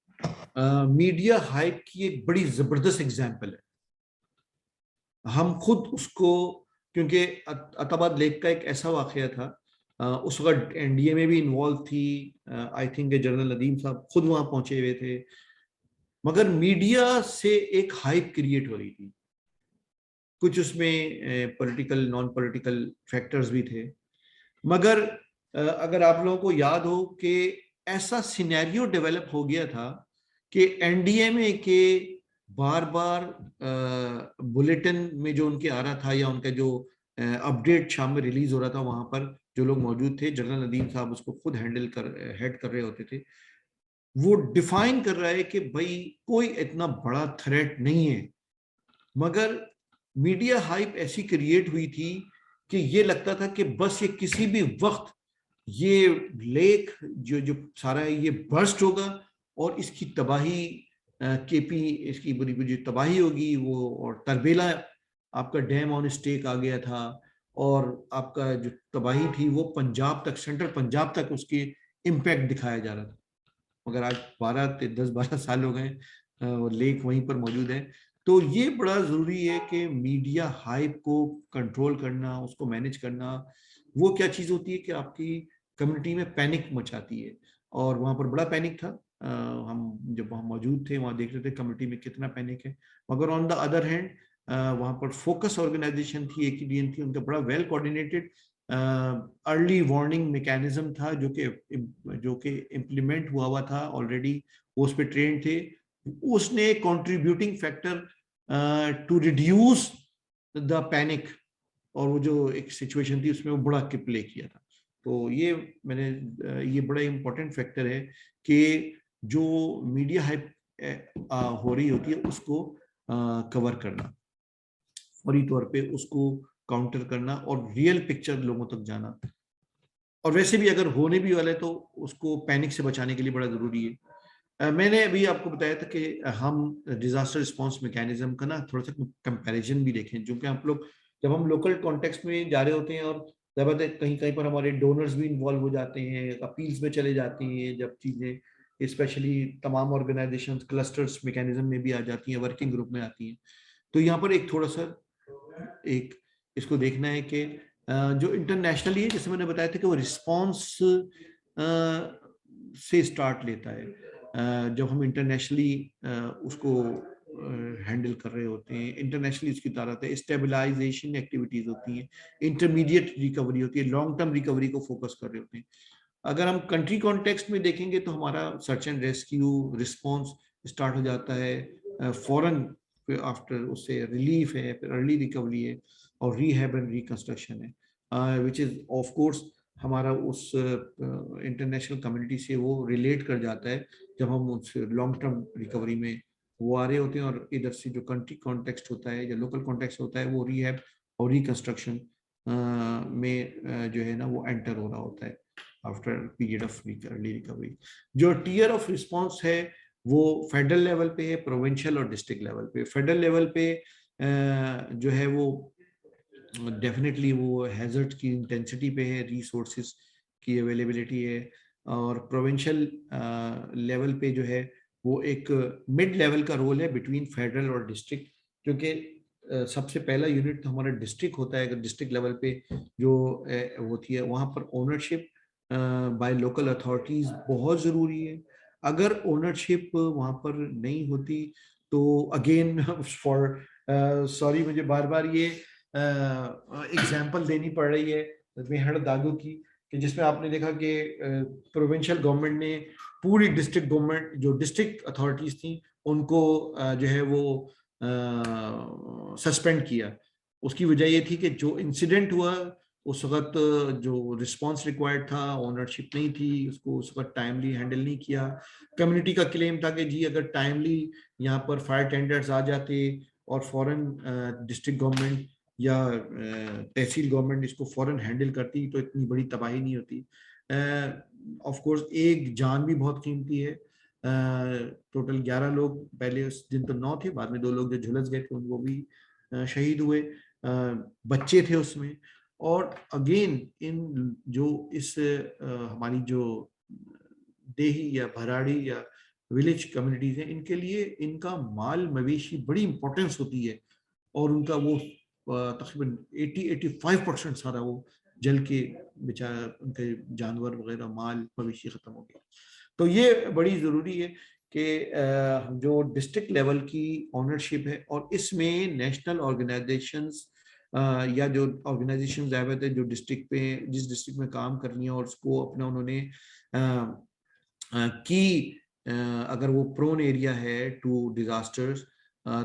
मीडिया हाइप की एक बड़ी जबरदस्त एग्जाम्पल है। हम खुद उसको, क्योंकि अताबाद लेक का एक ऐसा वाकया था, उस वक्त एनडीए में भी इन्वॉल्व थी, आई थिंक जनरल नदीम साहब खुद वहां पहुंचे हुए थे, मगर मीडिया से एक हाइप क्रिएट हो रही थी। कुछ उसमें पॉलिटिकल, नॉन पॉलिटिकल फैक्टर्स भी थे, मगर अगर आप लोगों को याद हो कि ऐसा सिनेरियो डेवलप हो गया था कि एनडीए में के बार बार बुलेटिन में जो उनके आ रहा था, या उनका जो अपडेट शाम में रिलीज हो रहा था, वहां पर जो लोग मौजूद थे, जनरल नदीम साहब उसको खुद हेड कर रहे होते थे, वो डिफाइन कर रहा है कि भाई कोई इतना बड़ा थ्रेट नहीं है। मगर मीडिया हाइप ऐसी क्रिएट हुई थी कि ये लगता था कि बस ये किसी भी वक्त ये लेक जो सारा है ये बर्स्ट होगा और इसकी तबाही, केपी इसकी बुरी तबाही होगी वो, और तरबेला आपका डैम ऑन स्टेक आ गया था, और आपका जो तबाही थी वो पंजाब तक, सेंट्रल पंजाब तक उसकी इम्पैक्ट दिखाया जा रहा था। मगर आज 10-12 साल हो गए, लेक वहीं पर मौजूद है। तो ये बड़ा जरूरी है कि मीडिया हाइप को कंट्रोल करना, उसको मैनेज करना। वो क्या चीज होती है कि आपकी कम्युनिटी में पैनिक मचाती है, और वहां पर बड़ा पैनिक था। हम जब वहां मौजूद थे, वहां देख रहे थे कम्युनिटी में कितना पैनिक है। मगर ऑन द अदर हैंड वहां पर फोकस ऑर्गेनाइजेशन थी, एकेडीएन थी, उनका बड़ा well coordinated early warning mechanism था, जो कि इम्प्लीमेंट हुआ था ऑलरेडी, वो उस पर ट्रेन थे। उसने contributing factor to reduce the panic, और वो जो एक सिचुएशन थी उसमें वो बड़ा प्ले किया था। तो ये बड़ा इंपॉर्टेंट फैक्टर है कि जो मीडिया हाइप हो रही होती है उसको कवर करना, फौरी तौर पे उसको काउंटर करना, और रियल पिक्चर लोगों तक जाना। और वैसे भी अगर होने भी वाला है तो उसको पैनिक से बचाने के लिए बड़ा जरूरी है। मैंने अभी आपको बताया था कि हम डिजास्टर रिस्पांस मैकेनिज्म का ना थोड़ा सा कंपैरिजन भी देखें, जो कि आप लोग जब हम लोकल कॉन्टेक्स्ट में जा रहे होते हैं, और जब कहीं कहीं पर हमारे डोनर्स भी इन्वॉल्व हो जाते हैं, अपील्स में चले जाती हैं, जब चीजें स्पेशली तमाम ऑर्गेनाइजेशन क्लस्टर्स मैकेनिज्म में भी आ जाती हैं, वर्किंग ग्रुप में आती हैं, तो यहाँ पर एक थोड़ा सा एक इसको देखना है कि जो इंटरनेशनली है, जैसे मैंने बताया था कि वो रिस्पॉन्स से स्टार्ट लेता है। जब हम इंटरनेशनली उसको हैंडल कर रहे होते हैं, इंटरनेशनली उसकी तारत है, स्टेबलाइजेशन एक्टिविटीज होती हैं, इंटरमीडिएट रिकवरी होती है, लॉन्ग टर्म रिकवरी को फोकस कर रहे होते हैं। अगर हम कंट्री कॉन्टेक्स्ट में देखेंगे तो हमारा search and rescue response start हो जाता है फौरन, फिर आफ्टर उससे रिलीफ है, फिर अर्ली रिकवरी है, और रीहैब एंड रिकंस्ट्रक्शन है, विच इज ऑफ कोर्स हमारा उस इंटरनेशनल कम्युनिटी से वो रिलेट कर जाता है जब हम उस लॉन्ग टर्म रिकवरी में वो आ रहे होते हैं। और इधर से जो कंट्री कॉन्टेक्स्ट होता है या लोकल कॉन्टेक्स्ट होता है, वो रीहैब और रिकंस्ट्रक्शन में जो है ना वो एंटर हो रहा होता है after period of early recovery. जो टियर ऑफ रिस्पॉन्स है वो फेडरल लेवल पे है, प्रोविंशियल और डिस्ट्रिक्ट लेवल पे। फेडरल लेवल पे जो है वो डेफिनेटली वो हैजर्ड की इंटेंसिटी पे है, रिसोर्सेज की अवेलेबिलिटी है, और प्रोविंशियल लेवल पे जो है वो एक मिड लेवल का रोल है बिटवीन फेडरल और डिस्ट्रिक्ट, क्योंकि सबसे पहला यूनिट तो हमारा डिस्ट्रिक्ट होता है। अगर डिस्ट्रिक्ट लेवल पे जो होती है वहाँ पर ओनरशिप बाय लोकल अथॉरिटीज बहुत ज़रूरी है। अगर ओनरशिप वहाँ पर नहीं होती तो अगेन फॉर सॉरी मुझे बार बार ये एग्जाम्पल देनी पड़ रही है मेहर दादू की, कि जिसमें आपने देखा कि प्रोविंशियल गवर्नमेंट ने पूरी डिस्ट्रिक्ट गवर्नमेंट जो डिस्ट्रिक्ट अथॉरिटीज थी उनको जो है वो सस्पेंड किया। उसकी वजह ये थी कि जो इंसिडेंट हुआ उस वक्त जो रिस्पांस रिक्वायर्ड था, ओनरशिप नहीं थी, उसको उस वक्त टाइमली हैंडल नहीं किया। कम्युनिटी का क्लेम था कि जी अगर टाइमली यहाँ पर फायर टेंडर्स आ जाते और फॉरेन डिस्ट्रिक्ट गवर्नमेंट या तहसील गवर्नमेंट इसको फौरन हैंडल करती तो इतनी बड़ी तबाही नहीं होती। ऑफ कोर्स एक जान भी बहुत कीमती है। टोटल 11 लोग, पहले उस दिन तो 9 थे, बाद में 2 लोग जो झुलस गए थे वो भी शहीद हुए। बच्चे थे उसमें। और अगेन इन जो इस हमारी जो देही या भराड़ी या विलेज कम्युनिटीज हैं, इनके लिए इनका माल मवेशी बड़ी इंपॉर्टेंस होती है, और उनका वो तकरीबन 80-85% सारा वो जल के बेचारा उनके जानवर वगैरह माल मवेशी खत्म हो गया। तो ये बड़ी जरूरी है कि जो डिस्ट्रिक्ट लेवल की ओनरशिप है, और इसमें नेशनल ऑर्गेनाइजेशंस या जो ऑर्गेनाइजेशंस आए हुए थे जो डिस्ट्रिक्ट पे जिस डिस्ट्रिक्ट में काम करनी है और उसको अपना उन्होंने की अगर वो प्रोन एरिया है टू डिजास्टर्स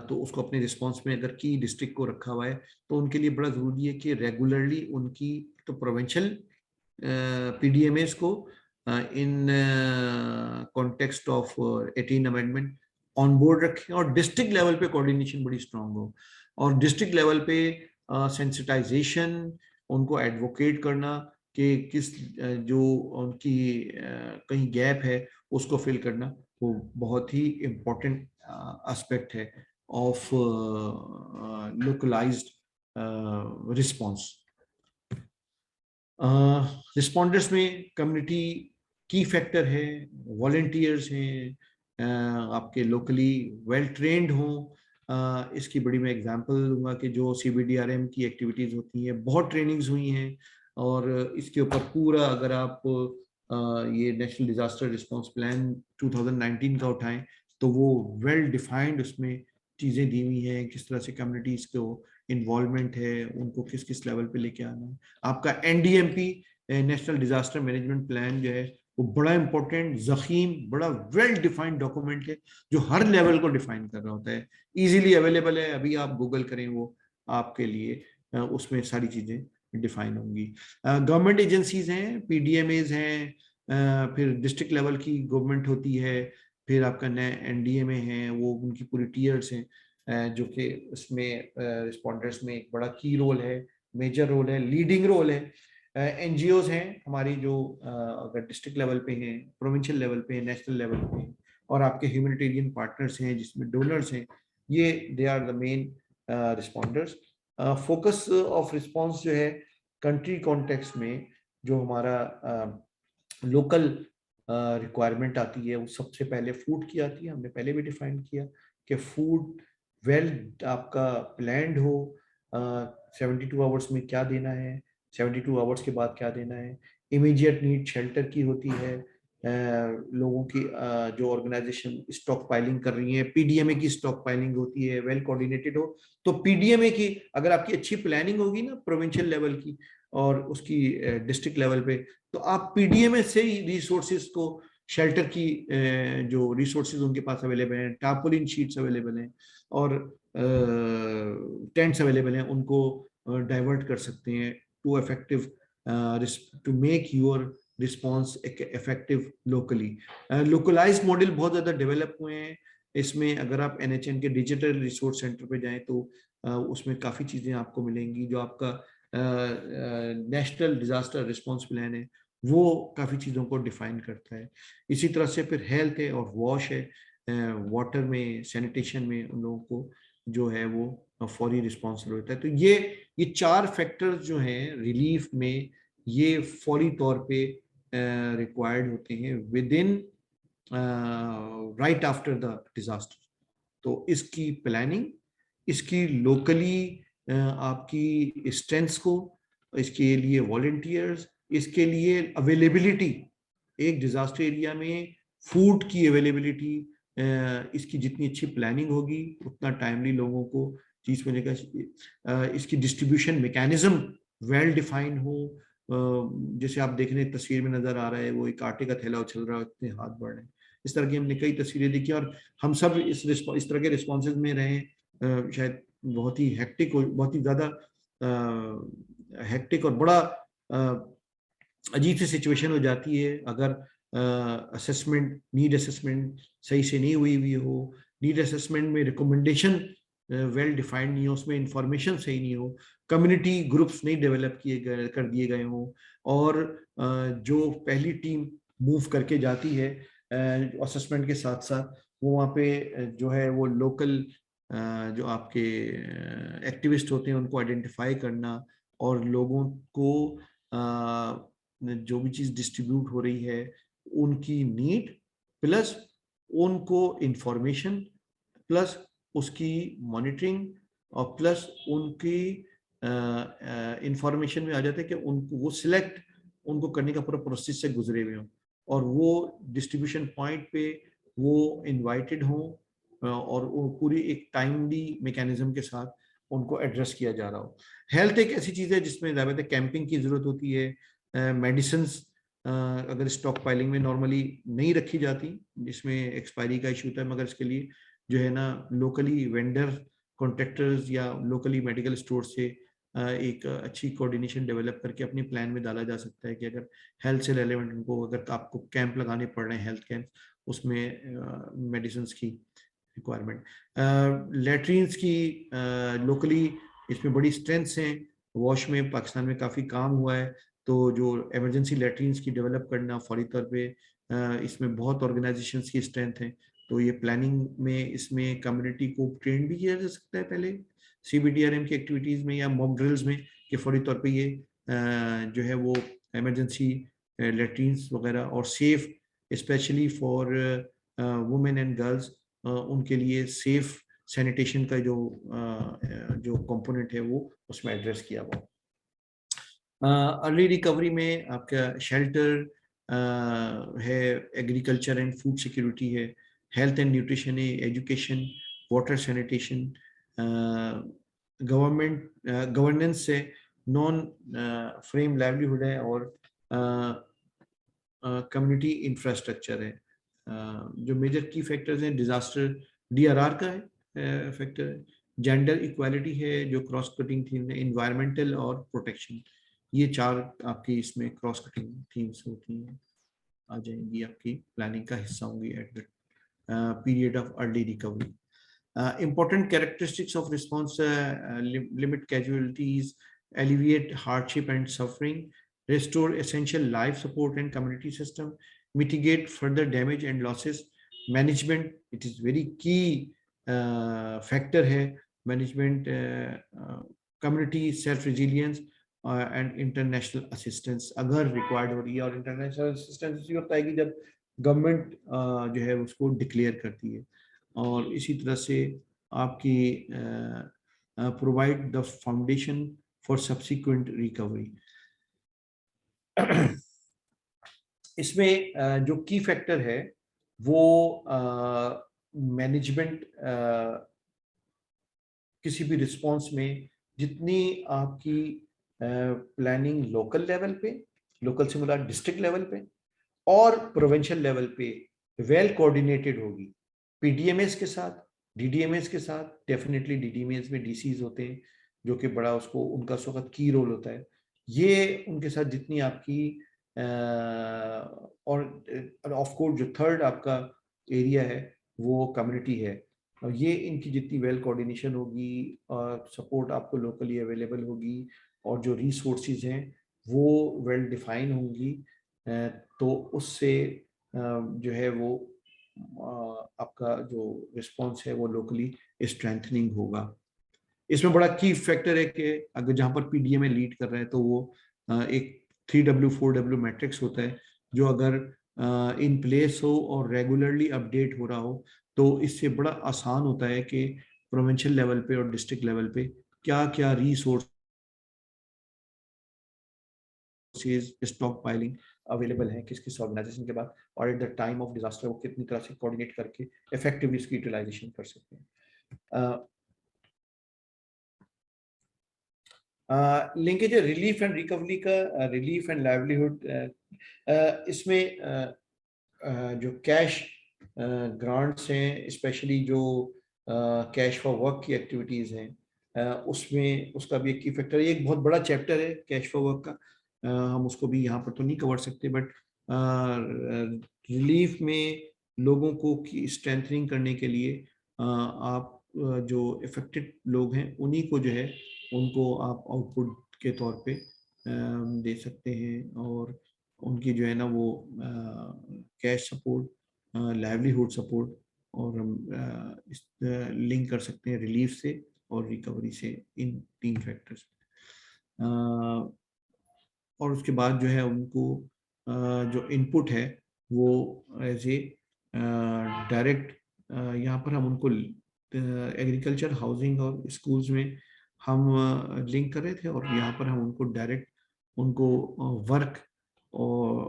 तो उसको अपने रिस्पांस में अगर की डिस्ट्रिक्ट को रखा हुआ है तो उनके लिए बड़ा जरूरी है कि रेगुलरली उनकी तो प्रोविंशियल पीडीएमएस को in context of 18 amendment on board रखें, और डिस्ट्रिक्ट लेवल पे कोऑर्डिनेशन बड़ी स्ट्रांग हो, और डिस्ट्रिक्ट लेवल पे सेंसिटाइजेशन उनको एडवोकेट करना कि किस जो उनकी कहीं गैप है उसको फिल करना, वो बहुत ही इम्पोर्टेंट एस्पेक्ट है ऑफ लोकलाइज्ड रिस्पॉन्स। रिस्पॉन्डर्स में कम्युनिटी की फैक्टर है, वॉलंटियर्स हैं, आपके लोकली वेल ट्रेंड हों। इसकी बड़ी मैं एग्जांपल दूंगा कि जो CBDRM की एक्टिविटीज़ होती हैं बहुत ट्रेनिंग्स हुई हैं, और इसके ऊपर पूरा अगर आप ये नेशनल डिजास्टर रिस्पांस प्लान 2019 का उठाएं तो वो वेल डिफाइंड उसमें चीज़ें दी हुई हैं, किस तरह से कम्युनिटीज़ को इन्वॉल्वमेंट है, उनको किस किस लेवल पे लेके आना है। आपका NDMP national disaster management plan जो है वो बड़ा इंपॉर्टेंट, जखीम, बड़ा वेल डिफाइंड डॉक्यूमेंट है जो हर लेवल को डिफाइन कर रहा होता है। इजीली अवेलेबल है, अभी आप गूगल करें वो आपके लिए उसमें सारी चीजें डिफाइन होंगी। गवर्नमेंट एजेंसीज हैं, PDMAs हैं, फिर डिस्ट्रिक्ट लेवल की गवर्नमेंट होती है, फिर आपका NDMA है, वो उनकी पूरी टीयर्स हैं जो कि उसमें रिस्पॉन्डर्स में एक बड़ा की रोल है, मेजर रोल है, लीडिंग रोल है। NGOs हैं हमारी जो अगर डिस्ट्रिक्ट लेवल पे हैं, प्रोविंशियल लेवल पे हैं, नेशनल लेवल पे हैं, और आपके ह्यूमैनिटेरियन पार्टनर्स हैं जिसमें डोनर्स हैं, ये they are the main responders. Focus of response जो है कंट्री कॉन्टेक्स्ट में जो हमारा लोकल रिक्वायरमेंट आती है वो सबसे पहले फूड की आती है। हमने पहले भी डिफाइन किया कि फूड वेल आपका प्लान्ड हो, 72 आवर्स में क्या देना है, 72 आवर्स के बाद क्या देना है। इमीडिएट नीड शेल्टर की होती है, लोगों की जो ऑर्गेनाइजेशन स्टॉक पाइलिंग कर रही है, PDMA की स्टॉक पाइलिंग होती है, वेल कोऑर्डिनेटेड हो। तो PDMA की अगर आपकी अच्छी प्लानिंग होगी ना प्रोविंशियल लेवल की और उसकी डिस्ट्रिक्ट लेवल पे, तो आप PDMA से ही रिसोर्सेज को, शेल्टर की जो रिसोर्सेज उनके पास अवेलेबल हैं, टार्पोलिन शीट्स अवेलेबल हैं और टेंट्स अवेलेबल हैं, उनको डाइवर्ट कर सकते हैं to effective to make your response effective locally. Localised model बहुत ज़्यादा डेवलप हुए हैं। इसमें अगर आप NHN के डिजिटल रिसोर्स सेंटर पे जाएं तो उसमें काफ़ी चीज़ें आपको मिलेंगी। जो आपका नेशनल डिजास्टर रिस्पॉन्स प्लान है वो काफ़ी चीज़ों को डिफाइन करता है। इसी तरह से फिर हेल्थ है और वॉश है, वाटर में, सैनिटेशन में उन लोगों को जो है वो फौरी रिस्पॉन्सिबल होता है। तो ये 4 फैक्टर्स जो हैं रिलीफ में, ये फौरी तौर पे रिक्वायर्ड होते हैं with in right after the disaster. तो इसकी प्लानिंग, इसकी लोकली आपकी स्ट्रेंथ्स को, इसके लिए वॉलंटियर्स, इसके लिए अवेलेबिलिटी, एक डिजास्टर एरिया में फूड की अवेलेबिलिटी, इसकी जितनी अच्छी प्लानिंग होगी उतना टाइमली लोगों को चीज मिलेगा। इसकी डिस्ट्रीब्यूशन मैकेनिज्म वेल डिफाइन हो। जैसे आप देख रहे हैं तस्वीर में नजर आ रहा है, वो एक आटे का थैला उछल रहा है, इतने हाथ बढ़ रहे हैं। इस तरह की हमने कई तस्वीरें देखी और हम सब इस तरह के रिस्पॉन्सेज में रहे। शायद बहुत ही हेक्टिक, बहुत ही ज्यादा हेक्टिक और बड़ा अजीब सी सिचुएशन हो जाती है अगर असेसमेंट, नीड असेसमेंट सही से नहीं हुई हो, नीड असेसमेंट में रिकमेंडेशन वेल डिफाइंड नहीं हो, उसमें इंफॉर्मेशन सही नहीं हो, कम्युनिटी ग्रुप्स नहीं डेवलप कर दिए गए हो, और जो पहली टीम मूव करके जाती है असेसमेंट के साथ साथ, वो वहाँ पे जो है वो लोकल जो आपके एक्टिविस्ट होते हैं उनको आइडेंटिफाई करना, और लोगों को जो भी चीज़ डिस्ट्रीब्यूट हो रही है उनकी नीड प्लस उनको इंफॉर्मेशन प्लस उसकी मॉनिटरिंग और प्लस उनकी इंफॉर्मेशन में आ जाता है कि उनको वो सिलेक्ट उनको करने का पूरा प्रोसेस से गुजरे हुए हों, और वो डिस्ट्रीब्यूशन पॉइंट पे वो इनवाइटेड हों, और वो पूरी एक टाइमली मैकेनिज्म के साथ उनको एड्रेस किया जा रहा हो। हेल्थ एक ऐसी चीज़ है जिसमें ज़्यादातर कैंपिंग की ज़रूरत होती है। मेडिसिन अगर स्टॉक पाइलिंग में नॉर्मली नहीं रखी जाती, जिसमें एक्सपायरी का इशू होता है, मगर इसके लिए जो है ना लोकली वेंडर कॉन्ट्रैक्टर्स या लोकली मेडिकल स्टोर से एक अच्छी कोऑर्डिनेशन डेवलप करके अपने प्लान में डाला जा सकता है कि अगर हेल्थ से रेलेवेंट उनको, अगर आपको कैंप लगाने पड़ रहे हैं, हेल्थ कैंप, उसमें मेडिसिन की रिक्वायरमेंट, लेटरीन्स की लोकली इसमें बड़ी स्ट्रेंथ्स हैं। वॉश में पाकिस्तान में काफ़ी काम हुआ है, तो जो इमरजेंसी लेटरीन्स की डेवलप करना फौरी तौर पे, इसमें बहुत ऑर्गेनाइजेशंस की स्ट्रेंथ है। तो ये प्लानिंग में इसमें कम्युनिटी को ट्रेन भी किया जा सकता है पहले CBDRM की एक्टिविटीज़ में या मॉक ड्रिल्स में, कि फौरी तौर पे ये जो है वो इमरजेंसी लेटरीन्स वगैरह और safe, specially for women and girls, उनके लिए सेफ सैनिटेशन का जो कंपोनेंट है वो उसमें एड्रेस किया हुआ। अर्ली रिकवरी में आपका शेल्टर है, एग्रीकल्चर एंड फूड सिक्योरिटी है, हेल्थ एंड न्यूट्रिशन है, एजुकेशन, वाटर सैनिटेशन, गवर्नेंस है, नॉन फ्रेम लाइवलीहुड है, और कम्युनिटी इंफ्रास्ट्रक्चर है। जो मेजर की फैक्टर्स हैं, डिजास्टर DRR का है फैक्टर है, जेंडर इक्वालिटी है जो क्रॉस कटिंग थीम है, इन्वायरमेंटल और प्रोटेक्शन, ये 4 आपकी इसमें क्रॉस कटिंग थीम्स होती हैं, आ जाएंगी आपकी प्लानिंग का हिस्सा होंगी at the period of early recovery. Important characteristics of response: limit casualties, alleviate hardship and suffering, restore essential life support and community system, mitigate further damage and losses, management, it is very key factor है management, community self resilience and international assistance अगर required हो रही है, और international assistance ये होता है कि जब गवर्नमेंट जो है उसको डिक्लेयर करती है, और इसी तरह से आपकी provide the foundation for subsequent recovery. इसमें जो की फैक्टर है वो मैनेजमेंट, किसी भी रिस्पॉन्स में जितनी आपकी प्लानिंग लोकल लेवल पे, लोकल से मुराद डिस्ट्रिक्ट लेवल पे और प्रोविंशियल लेवल पे वेल कोऑर्डिनेटेड होगी, PDMS के साथ, DDMS के साथ, डेफिनेटली DDMS में DCs होते हैं जो कि बड़ा उसको उनका उस वक्त की रोल होता है, ये उनके साथ जितनी आपकी और ऑफ कोर्स जो थर्ड आपका एरिया है वो कम्युनिटी है, और ये इनकी जितनी वेल कोऑर्डिनेशन होगी और सपोर्ट आपको लोकली अवेलेबल होगी और जो रिसोर्सेज हैं वो वेल डिफाइन होंगी, तो उससे जो है वो आपका जो रिस्पॉन्स है वो लोकली स्ट्रेंथनिंग होगा। इसमें बड़ा की फैक्टर है कि अगर जहाँ पर पीडीएमए लीड कर रहा है तो वो एक 3W 4W मैट्रिक्स होता है, जो अगर इन प्लेस हो और रेगुलरली अपडेट हो रहा हो तो इससे बड़ा आसान होता है कि प्रोविंशियल लेवल पे और डिस्ट्रिक्ट लेवल पे क्या क्या रिसोर्स स्टॉक पाइलिंग अवेलेबल है किस किस ऑर्गेनाइजेशन के बाद, और at the time of disaster वो कितनी तरह से कोऑर्डिनेट करके इफेक्टिवली इसकी यूटिलाइजेशन कर सकते हैं। लिंकेज है रिलीफ एंड रिकवरी का, रिलीफ एंड लाइवलीहुड, इसमें जो कैश ग्रांट्स हैं, स्पेशली जो कैश फॉर वर्क की एक्टिविटीज़ हैं, उसमें उसका भी एक की फैक्टर है। एक बहुत बड़ा चैप्टर है कैश फॉर वर्क का, हम उसको भी यहाँ पर तो नहीं कवर सकते, बट रिलीफ में लोगों को की स्ट्रेंथनिंग करने के लिए आप जो इफेक्टेड लोग हैं उन्हीं को जो है उनको आप आउटपुट के तौर पे दे सकते हैं, और उनकी जो है ना वो कैश सपोर्ट, लाइवलीहुड सपोर्ट, और हम इस लिंक कर सकते हैं रिलीफ से और रिकवरी से, इन 3 फैक्टर्स। और उसके बाद जो है उनको जो इनपुट है वो एज ए डायरेक्ट, यहाँ पर हम उनको एग्रीकल्चर, हाउसिंग और स्कूल्स में हम लिंक कर रहे थे, और यहाँ पर हम उनको डायरेक्ट उनको वर्क और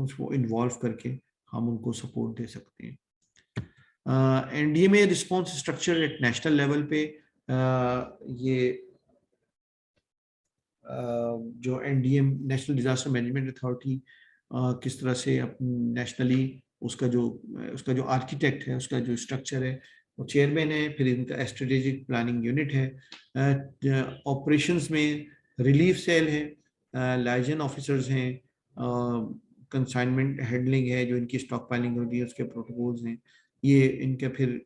उसको इन्वॉल्व करके हम उनको सपोर्ट दे सकते हैं। NDMA response structure eight national level पे, ये जो NDM national disaster management authority किस तरह से नेशनली उसका जो आर्किटेक्ट है, उसका जो स्ट्रक्चर है, वो चेयरमैन है, फिर इनका स्ट्रेटेजिक प्लानिंग यूनिट है, ऑपरेशंस में रिलीफ सेल है, लाइजन ऑफिसर्स हैं, कंसाइनमेंट हैंडलिंग है, जो इनकी स्टॉक पाइलिंग होती है उसके प्रोटोकॉल्स हैं, ये इनके फिर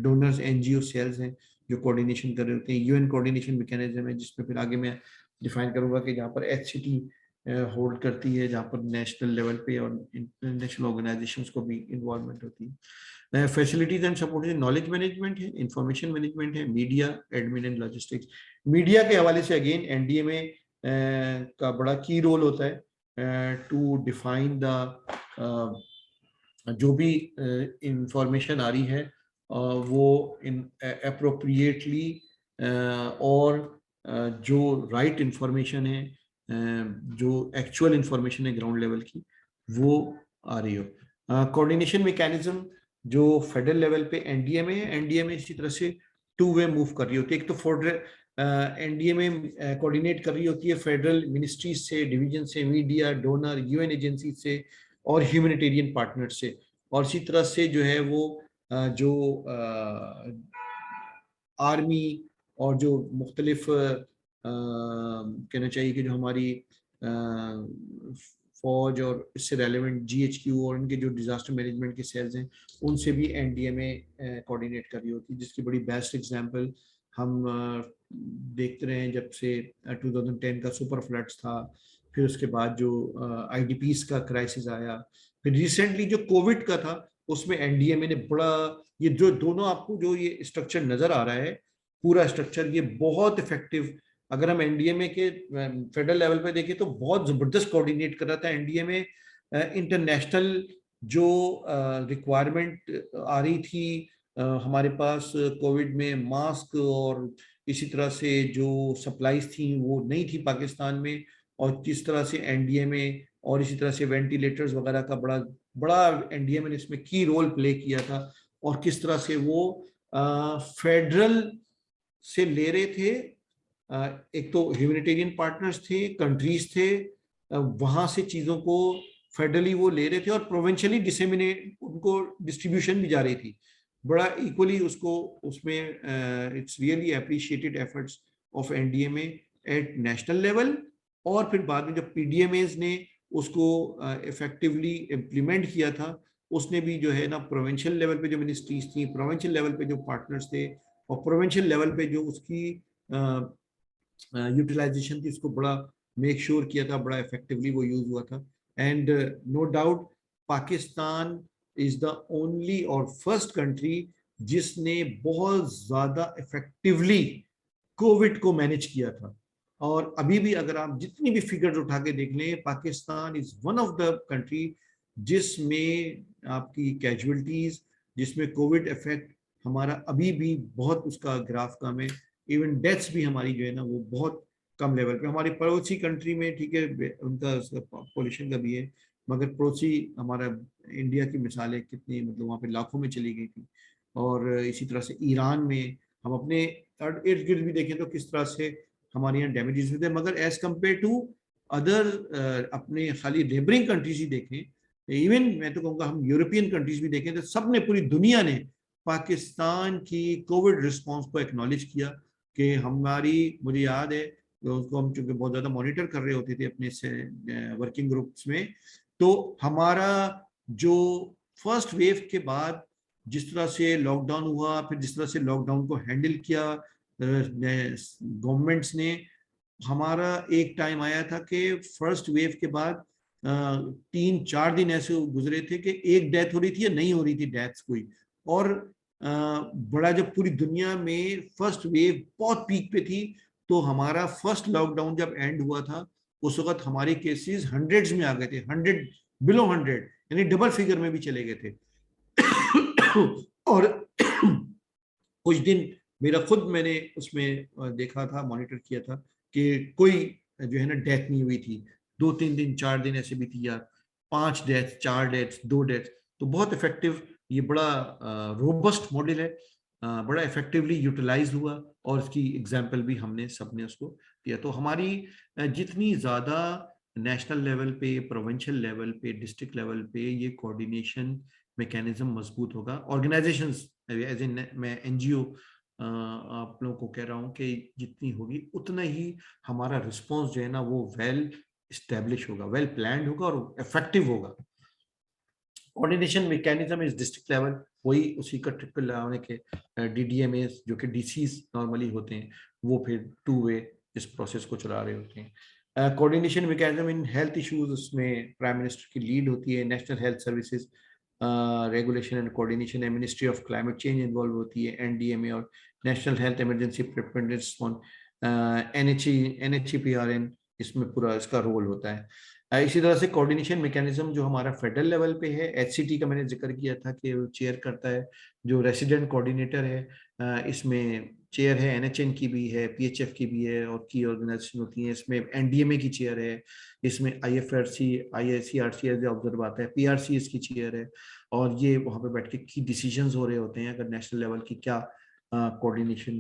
डोनर्स एनजीओ सेल्स हैं जो कोऑर्डिनेशन कर रहे होते हैं, यूएन कोऑर्डिनेशन मैकेनिज्म है जिसमें फिर आगे मैं डिफाइन करूंगा कि जहाँ पर एचसीटी होल्ड करती है, जहाँ पर नेशनल लेवल पे और इंटरनेशनल ऑर्गेनाइजेशंस को भी इन्वॉल्वमेंट होती है। Facilities and support, knowledge management है, इंफॉर्मेशन मैनेजमेंट है, media, admin and logistics. Media के हवाले से अगेन एनडीएमए का बड़ा की रोल होता है टू डिफाइन द जो भी इंफॉर्मेशन आ रही है वो अप्रोप्रिएटली और जो राइट इंफॉर्मेशन है, जो एक्चुअल इंफॉर्मेशन है ग्राउंड लेवल की, वो आ रही हो। कोऑर्डिनेशन मैकेनिज्म जो फेडरल लेवल पे एनडीएमए है, एनडीएमए इसी तरह से 2 वे मूव कर रही होती है। एक तो फेडरल एनडीएमए कोऑर्डिनेट कर रही होती है फेडरल मिनिस्ट्रीज से, डिवीजन से, मीडिया, डोनर, यूएन एजेंसी से और ह्यूमैनिटेरियन पार्टनर से, और इसी तरह से जो है वो जो आर्मी और जो मुख्तलिफ कहना चाहिए कि जो हमारी फौज और इससे रेलेवेंट जीएचक्यू और उनके जो डिजास्टर मैनेजमेंट के सेल्स हैं, उनसे भी एनडीएमए कोऑर्डिनेट कर रही होती है, जिसकी बड़ी बेस्ट एग्जांपल हम देखते रहे हैं जब से 2010 का सुपर फ्लड्स था, फिर उसके बाद जो आईडीपीस का क्राइसिस आया, फिर रिसेंटली जो कोविड का था, उसमें एनडीएमए ने बड़ा, ये जो दोनों आपको जो ये स्ट्रक्चर नजर आ रहा है, पूरा स्ट्रक्चर ये बहुत इफेक्टिव, अगर हम एनडीएमए के फेडरल लेवल पे देखें तो बहुत जबरदस्त कोऑर्डिनेट कर रहा था एनडीएमए। इंटरनेशनल जो रिक्वायरमेंट आ रही थी हमारे पास कोविड में, मास्क और इसी तरह से जो सप्लाईज थी वो नहीं थी पाकिस्तान में, और किस तरह से एनडीएमए और इसी तरह से वेंटिलेटर्स वगैरह का बड़ा बड़ा एनडीएमए ने इसमें की रोल प्ले किया था, और किस तरह से वो फेडरल से ले रहे थे, एक तो ह्यूमैनिटेरियन पार्टनर्स थे, कंट्रीज थे, वहां से चीजों को फेडरली वो ले रहे थे और प्रोविंशियली डिसेमिनेट उनको डिस्ट्रीब्यूशन भी जा रही थी, बड़ा इक्वली उसको उसमें it's really appreciated efforts of NDMA at national level, और फिर बाद में जब पीडीएमएस ने उसको इफेक्टिवली इम्प्लीमेंट किया था, उसने भी जो है ना प्रोविंशियल लेवल पे जो मिनिस्ट्रीज थी, प्रोविंशियल लेवल पे जो पार्टनर्स थे, और प्रोविंशियल लेवल पे जो उसकी यूटिलाइजेशन थी, उसको बड़ा मेक श्योर किया था, बड़ा इफेक्टिवली वो यूज हुआ था। And no doubt Pakistan is the only और फर्स्ट कंट्री जिसने बहुत ज्यादा इफेक्टिवली कोविड को मैनेज किया था। और अभी भी अगर आप जितनी भी फिगर्स उठा के देख लें, Pakistan is one of the country जिसमें आपकी कैजुअलिटीज, जिसमें कोविड इफेक्ट हमारा अभी भी बहुत उसका ग्राफ कम है। इवन डेथ्स भी हमारी जो है ना वो बहुत कम लेवल पे। हमारी पड़ोसी कंट्री में ठीक है उनका पॉपुलेशन का भी है, मगर पड़ोसी हमारा इंडिया की मिसालें कितनी मतलब वहाँ पे लाखों में चली गई थी। और इसी तरह से ईरान में हम अपने इर्द गिर्द भी देखें तो किस तरह से हमारे यहाँ डैमेजेस हुए थे, मगर एज कम्पेयर टू अदर अपने खाली नेबरिंग कंट्रीज ही देखें, इवन मैं तो कहूँगा हम यूरोपियन कंट्रीज भी देखें, तो सब ने, पूरी दुनिया ने पाकिस्तान की कोविड रिस्पॉन्स को एक्नॉलेज किया कि हमारी, मुझे याद है तो उसको हम चूंकि बहुत ज्यादा मॉनिटर कर रहे होते थे अपने से वर्किंग ग्रुप्स में, तो हमारा जो फर्स्ट वेव के बाद जिस तरह से लॉकडाउन हुआ, फिर जिस तरह से लॉकडाउन को हैंडल किया गवर्नमेंट्स ने, हमारा एक टाइम आया था कि फर्स्ट वेव के बाद 3-4 दिन ऐसे गुजरे थे कि एक डेथ हो रही थी या नहीं हो रही थी डेथ्स कोई। और बड़ा जब पूरी दुनिया में फर्स्ट वेव बहुत पीक पे थी, तो हमारा फर्स्ट लॉकडाउन जब एंड हुआ था उस वक्त हमारे केसेस हंड्रेड्स में आ गए थे, 100 बिलो 100, यानी डबल फिगर में भी चले गए थे। और कुछ दिन मेरा खुद मैंने उसमें देखा था, मॉनिटर किया था कि कोई जो है ना डेथ नहीं हुई थी, 2-3 दिन 4 दिन ऐसे भी थी यार, 5 डेथ 4 डेथ 2 डेथ। तो बहुत इफेक्टिव, ये बड़ा रोबस्ट मॉडल है, बड़ा इफेक्टिवली यूटिलाइज हुआ और इसकी एग्जाम्पल भी हमने सबने उसको दिया। तो हमारी जितनी ज्यादा नेशनल लेवल पे, प्रोविंशियल लेवल पे, डिस्ट्रिक्ट लेवल पे ये कोऑर्डिनेशन मैकेनिज्म मजबूत होगा, ऑर्गेनाइजेशंस एज इन मैं एनजीओ आप लोगों को कह रहा हूँ कि जितनी होगी उतना ही हमारा रिस्पॉन्स जो है ना वो वेल एस्टेब्लिश होगा, वेल प्लान्ड होगा और इफेक्टिव होगा। Coordination mechanism is district level, वही उसी का ट्रिपल लगाने के डीडीएमए जो कि डीसीज नॉर्मली होते हैं, वो फिर 2 वे इस प्रोसेस को चला रहे होते हैं। Coordination mechanism in health issues, उसमें प्राइम मिनिस्टर की लीड होती है, national health services regulation and coordination है, ministry of climate change involve होती है, एनडीएमए और national health emergency preparedness on NHEPRN, इसमें पूरा इसका रोल होता है। इसी तरह से कोऑर्डिनेशन मैकेनिज्म जो हमारा फेडरल लेवल पे है, एचसीटी का मैंने जिक्र किया था कि वो चेयर करता है, जो रेसिडेंट कोऑर्डिनेटर है, इसमें चेयर है एनएचएन की भी है, पीएचएफ की भी है और की ऑर्गेनाइजेशन होती है, इसमें एनडीएमए की चेयर है, इसमें आईएफआरसी आईआईसीआरसी एज ऑब्जर्व आता है, पीआरसी इसकी चेयर है, और ये वहाँ पे बैठ के की डिसीजंस हो रहे होते हैं अगर नेशनल लेवल की क्या कोऑर्डिनेशन,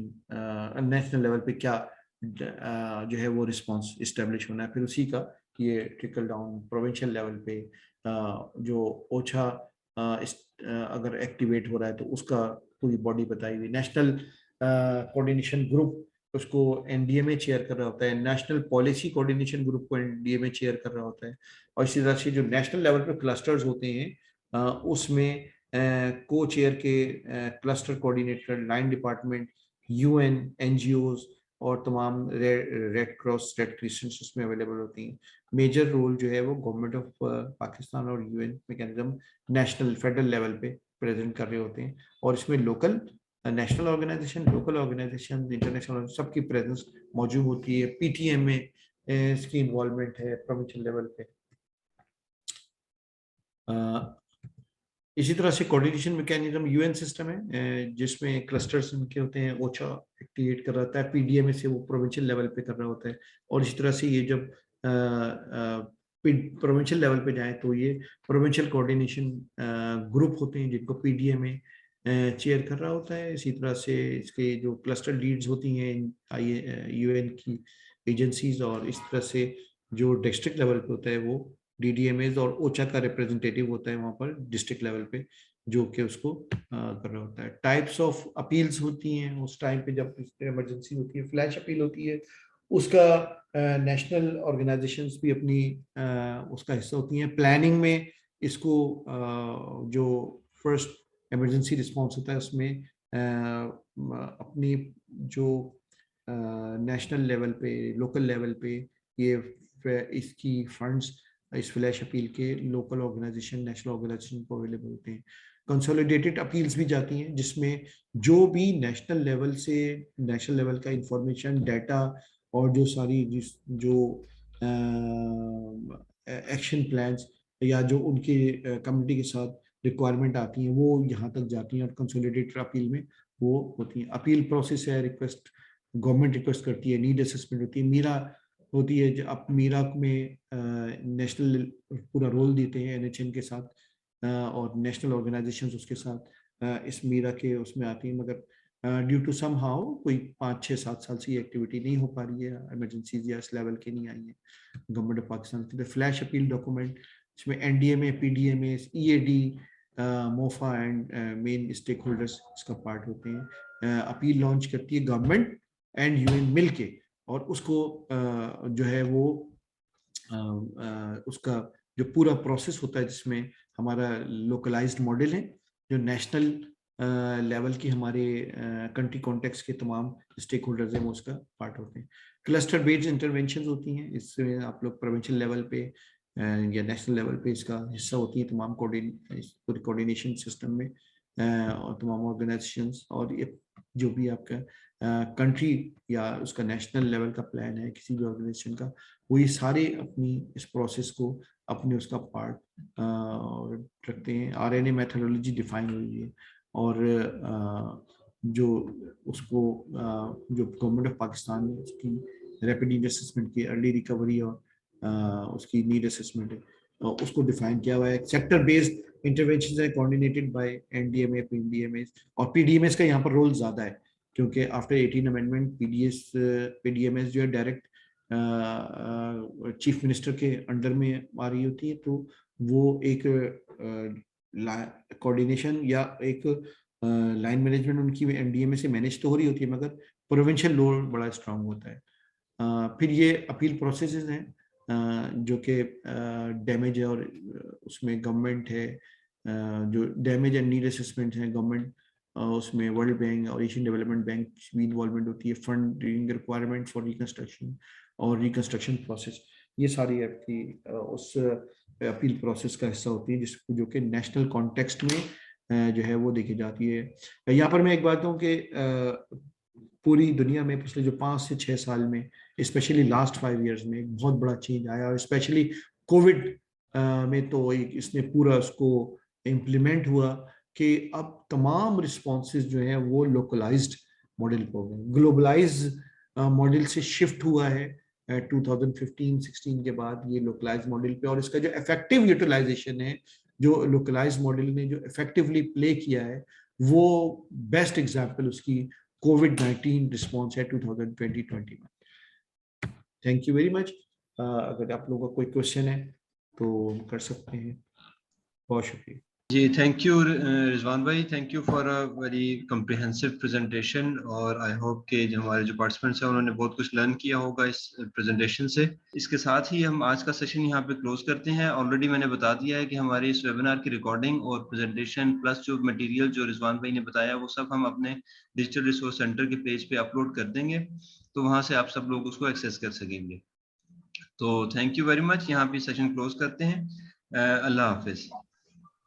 नेशनल लेवल पे क्या जो है वो रिस्पॉन्स इस्टेब्लिश होना है। फिर उसी का ये ट्रिकल डाउन प्रोविंशियल लेवल पे जो ओछा अगर एक्टिवेट हो रहा है तो उसका पूरी बॉडी बताई हुई, नेशनल कोऑर्डिनेशन ग्रुप उसको एनडीएमए चेयर कर रहा होता है, नेशनल पॉलिसी कोऑर्डिनेशन ग्रुप को एनडीएमए चेयर कर रहा होता है, और इसी तरह से जो नेशनल लेवल पे क्लस्टर्स होते हैं उसमें को चेयर के cluster coordinator, line department, UN, NGOs और तमाम रेड क्रॉस, रेड क्रिसेंट्स उसमें अवेलेबल होती हैं। मेजर रोल जो है वो गवर्नमेंट ऑफ पाकिस्तान और UN mechanism national federal level पे प्रेजेंट कर रहे होते हैं, और इसमें local national organisation, local organisation, international सबकी प्रेजेंस मौजूद होती है। पीटीएम में इसकी इन्वॉल्वमेंट है प्रोविंशियल लेवल पे। इसी तरह से कोऑर्डिनेशन मैकेनिज्म यूएन सिस्टम है जिसमें क्लस्टर्स उनके होते हैं, ओछा एक्टिवेट कर रहा है, पीडीएमए से वो प्रोविंशियल लेवल पे कर रहा होता है, और इसी तरह से ये जब प्रोविंशियल लेवल पे जाए तो ये प्रोविंशियल कोऑर्डिनेशन ग्रुप होते हैं जिनको पीडीएमए चेयर कर रहा होता है। इसी तरह से इसके जो क्लस्टर लीड्स होती हैं यूएन की एजेंसीज, और इस तरह से जो डिस्ट्रिक्ट लेवल पे होता है वो डीडीएमएज और ओचा का रिप्रेजेंटेटिव होता है वहाँ पर डिस्ट्रिक्ट लेवल पे, जो कि उसको कर रहा होता है। टाइप्स ऑफ अपील्स होती हैं उस टाइम पे जब इमरजेंसी होती है, फ्लैश अपील होती है, उसका नेशनल ऑर्गेनाइजेशंस भी अपनी उसका हिस्सा होती हैं। प्लानिंग में इसको जो फर्स्ट इमरजेंसी रिस्पॉन्स होता है उसमें अपनी जो नेशनल लेवल पे, लोकल लेवल पे ये इसकी फंड्स इस फ्लैश अपील के लोकल ऑर्गेनाइजेशन, नेशनल ऑर्गेनाइजेशन को अवेलेबल होते हैं। कंसोलिडेटेड अपील्स भी जाती हैं जिसमें जो भी नेशनल लेवल का इंफॉर्मेशन, डाटा और जो सारी जो एक्शन प्लान्स या जो उनके कम्युनिटी के साथ रिक्वायरमेंट आती हैं वो यहाँ तक जाती हैं और कंसोलिडेटेड अपील में वो होती हैं। अपील प्रोसेस है, रिक्वेस्ट गवर्नमेंट रिक्वेस्ट करती है, नीड असेसमेंट होती है, मीरा होती है। अब मीरा में नेशनल पूरा रोल देते हैं NHN के साथ और नेशनल ऑर्गेनाइजेशंस उसके साथ इस मीरा के उसमें आती हैं, मगर ड्यू टू सम हाउ कोई 5, 6, 7 साल से ये एक्टिविटी नहीं हो पा रही है, इमरजेंसीज या इस लेवल की नहीं आई है गवर्नमेंट ऑफ पाकिस्तान की। फ्लैश अपील डॉक्यूमेंट इसमें NDMA, PDMA, EAD, MOFA and main stakeholders इसका पार्ट होते हैं। अपील लॉन्च करती है गवर्नमेंट एंड UN मिल के, और उसको जो है वो उसका जो पूरा प्रोसेस होता है जिसमें हमारा लोकलाइज्ड मॉडल है, जो नेशनल लेवल की हमारे कंट्री कॉन्टेक्स्ट के तमाम स्टेक होल्डर्स हैं वो उसका पार्ट होते हैं। क्लस्टर बेस्ड इंटरवेंशन होती हैं, इसमें आप लोग प्रोविंशियल लेवल पे या नेशनल लेवल पे इसका हिस्सा होती है तमाम पूरे कोऑर्डिनेशन सिस्टम में और तमाम ऑर्गेनाइजेशंस, और ये जो भी आपका कंट्री या उसका नेशनल लेवल का प्लान है किसी भी ऑर्गेनाइजेशन का, वो ये सारे अपनी इस प्रोसेस को अपने उसका पार्ट रखते हैं। RNA मेथोडोलॉजी डिफाइन हुई है और जो उसको जो गवर्नमेंट ऑफ पाकिस्तान ने उसकी रैपिड नीड असेसमेंट की, अर्ली रिकवरी और उसकी नीड असेसमेंट है उसको डिफाइन किया हुआ है। सेक्टर बेस्ड इंटरवेंशन है कोऑर्डिनेटेड बाय NDMA, PDMA, और PDMS का यहाँ पर रोल ज्यादा है क्योंकि आफ्टर 18 अमेंडमेंट PDMS जो है डायरेक्ट चीफ मिनिस्टर के अंडर में आ रही होती है, तो वो एक कोऑर्डिनेशन या एक लाइन मैनेजमेंट उनकी NDMA से मैनेज तो हो रही होती है, मगर प्रोविंशियल लोड बड़ा स्ट्रांग होता है। फिर ये अपील प्रोसेसेस हैं जो कि डैमेज है और उसमें गवर्नमेंट है, जो डैमेज एंड नीड असेसमेंट है गवर्नमेंट, उसमें वर्ल्ड बैंक और एशियन डेवलपमेंट बैंक भी इन्वॉल्वमेंट होती है, फंडिंग रिक्वायरमेंट फॉर रिकंस्ट्रक्शन और रिकंस्ट्रक्शन प्रोसेस, ये सारी आपकी उस अपील प्रोसेस का हिस्सा होती है जिसको जो कि नेशनल कॉन्टेक्स्ट में जो है वो देखी जाती है। यहाँ पर मैं एक बात कहूँ कि पूरी दुनिया में पिछले जो 5 से 6 साल में, स्पेशली लास्ट 5 इयर्स में एक बहुत बड़ा चेंज आया, और स्पेशली कोविड में तो इसने पूरा उसको इम्प्लीमेंट हुआ कि अब तमाम रिस्पॉन्सेज जो हैं वो लोकलाइज्ड मॉडल पे हो गए, ग्लोबलाइज मॉडल से शिफ्ट हुआ है 2015-16 के बाद ये लोकलाइज्ड मॉडल पे, और इसका जो इफेक्टिव यूटिलाइजेशन है, जो लोकलाइज्ड मॉडल ने जो इफेक्टिवली प्ले किया है, वो बेस्ट एग्जांपल उसकी कोविड-19 रिस्पॉन्स है 2020-21 में। Thank you very much. अगर आप लोगों का कोई क्वेश्चन है तो कर सकते हैं। बहुत शुक्रिया जी, थैंक यू रिजवान भाई, thank you for a very comprehensive presentation, और आई होप कि जो हमारे जो पार्टिसिपेंट्स हैं उन्होंने बहुत कुछ लर्न किया होगा इस प्रेजेंटेशन से। इसके साथ ही हम आज का सेशन यहाँ पे क्लोज करते हैं। ऑलरेडी मैंने बता दिया है कि हमारे इस वेबिनार की रिकॉर्डिंग और प्रेजेंटेशन प्लस जो मटेरियल जो रिजवान भाई ने बताया वो सब हम अपने डिजिटल रिसोर्स सेंटर के पेज पे अपलोड कर देंगे, तो वहाँ से आप सब लोग उसको एक्सेस कर सकेंगे। तो थैंक यू वेरी मच, यहाँ पे सेशन क्लोज करते हैं। अल्लाह हाफिज।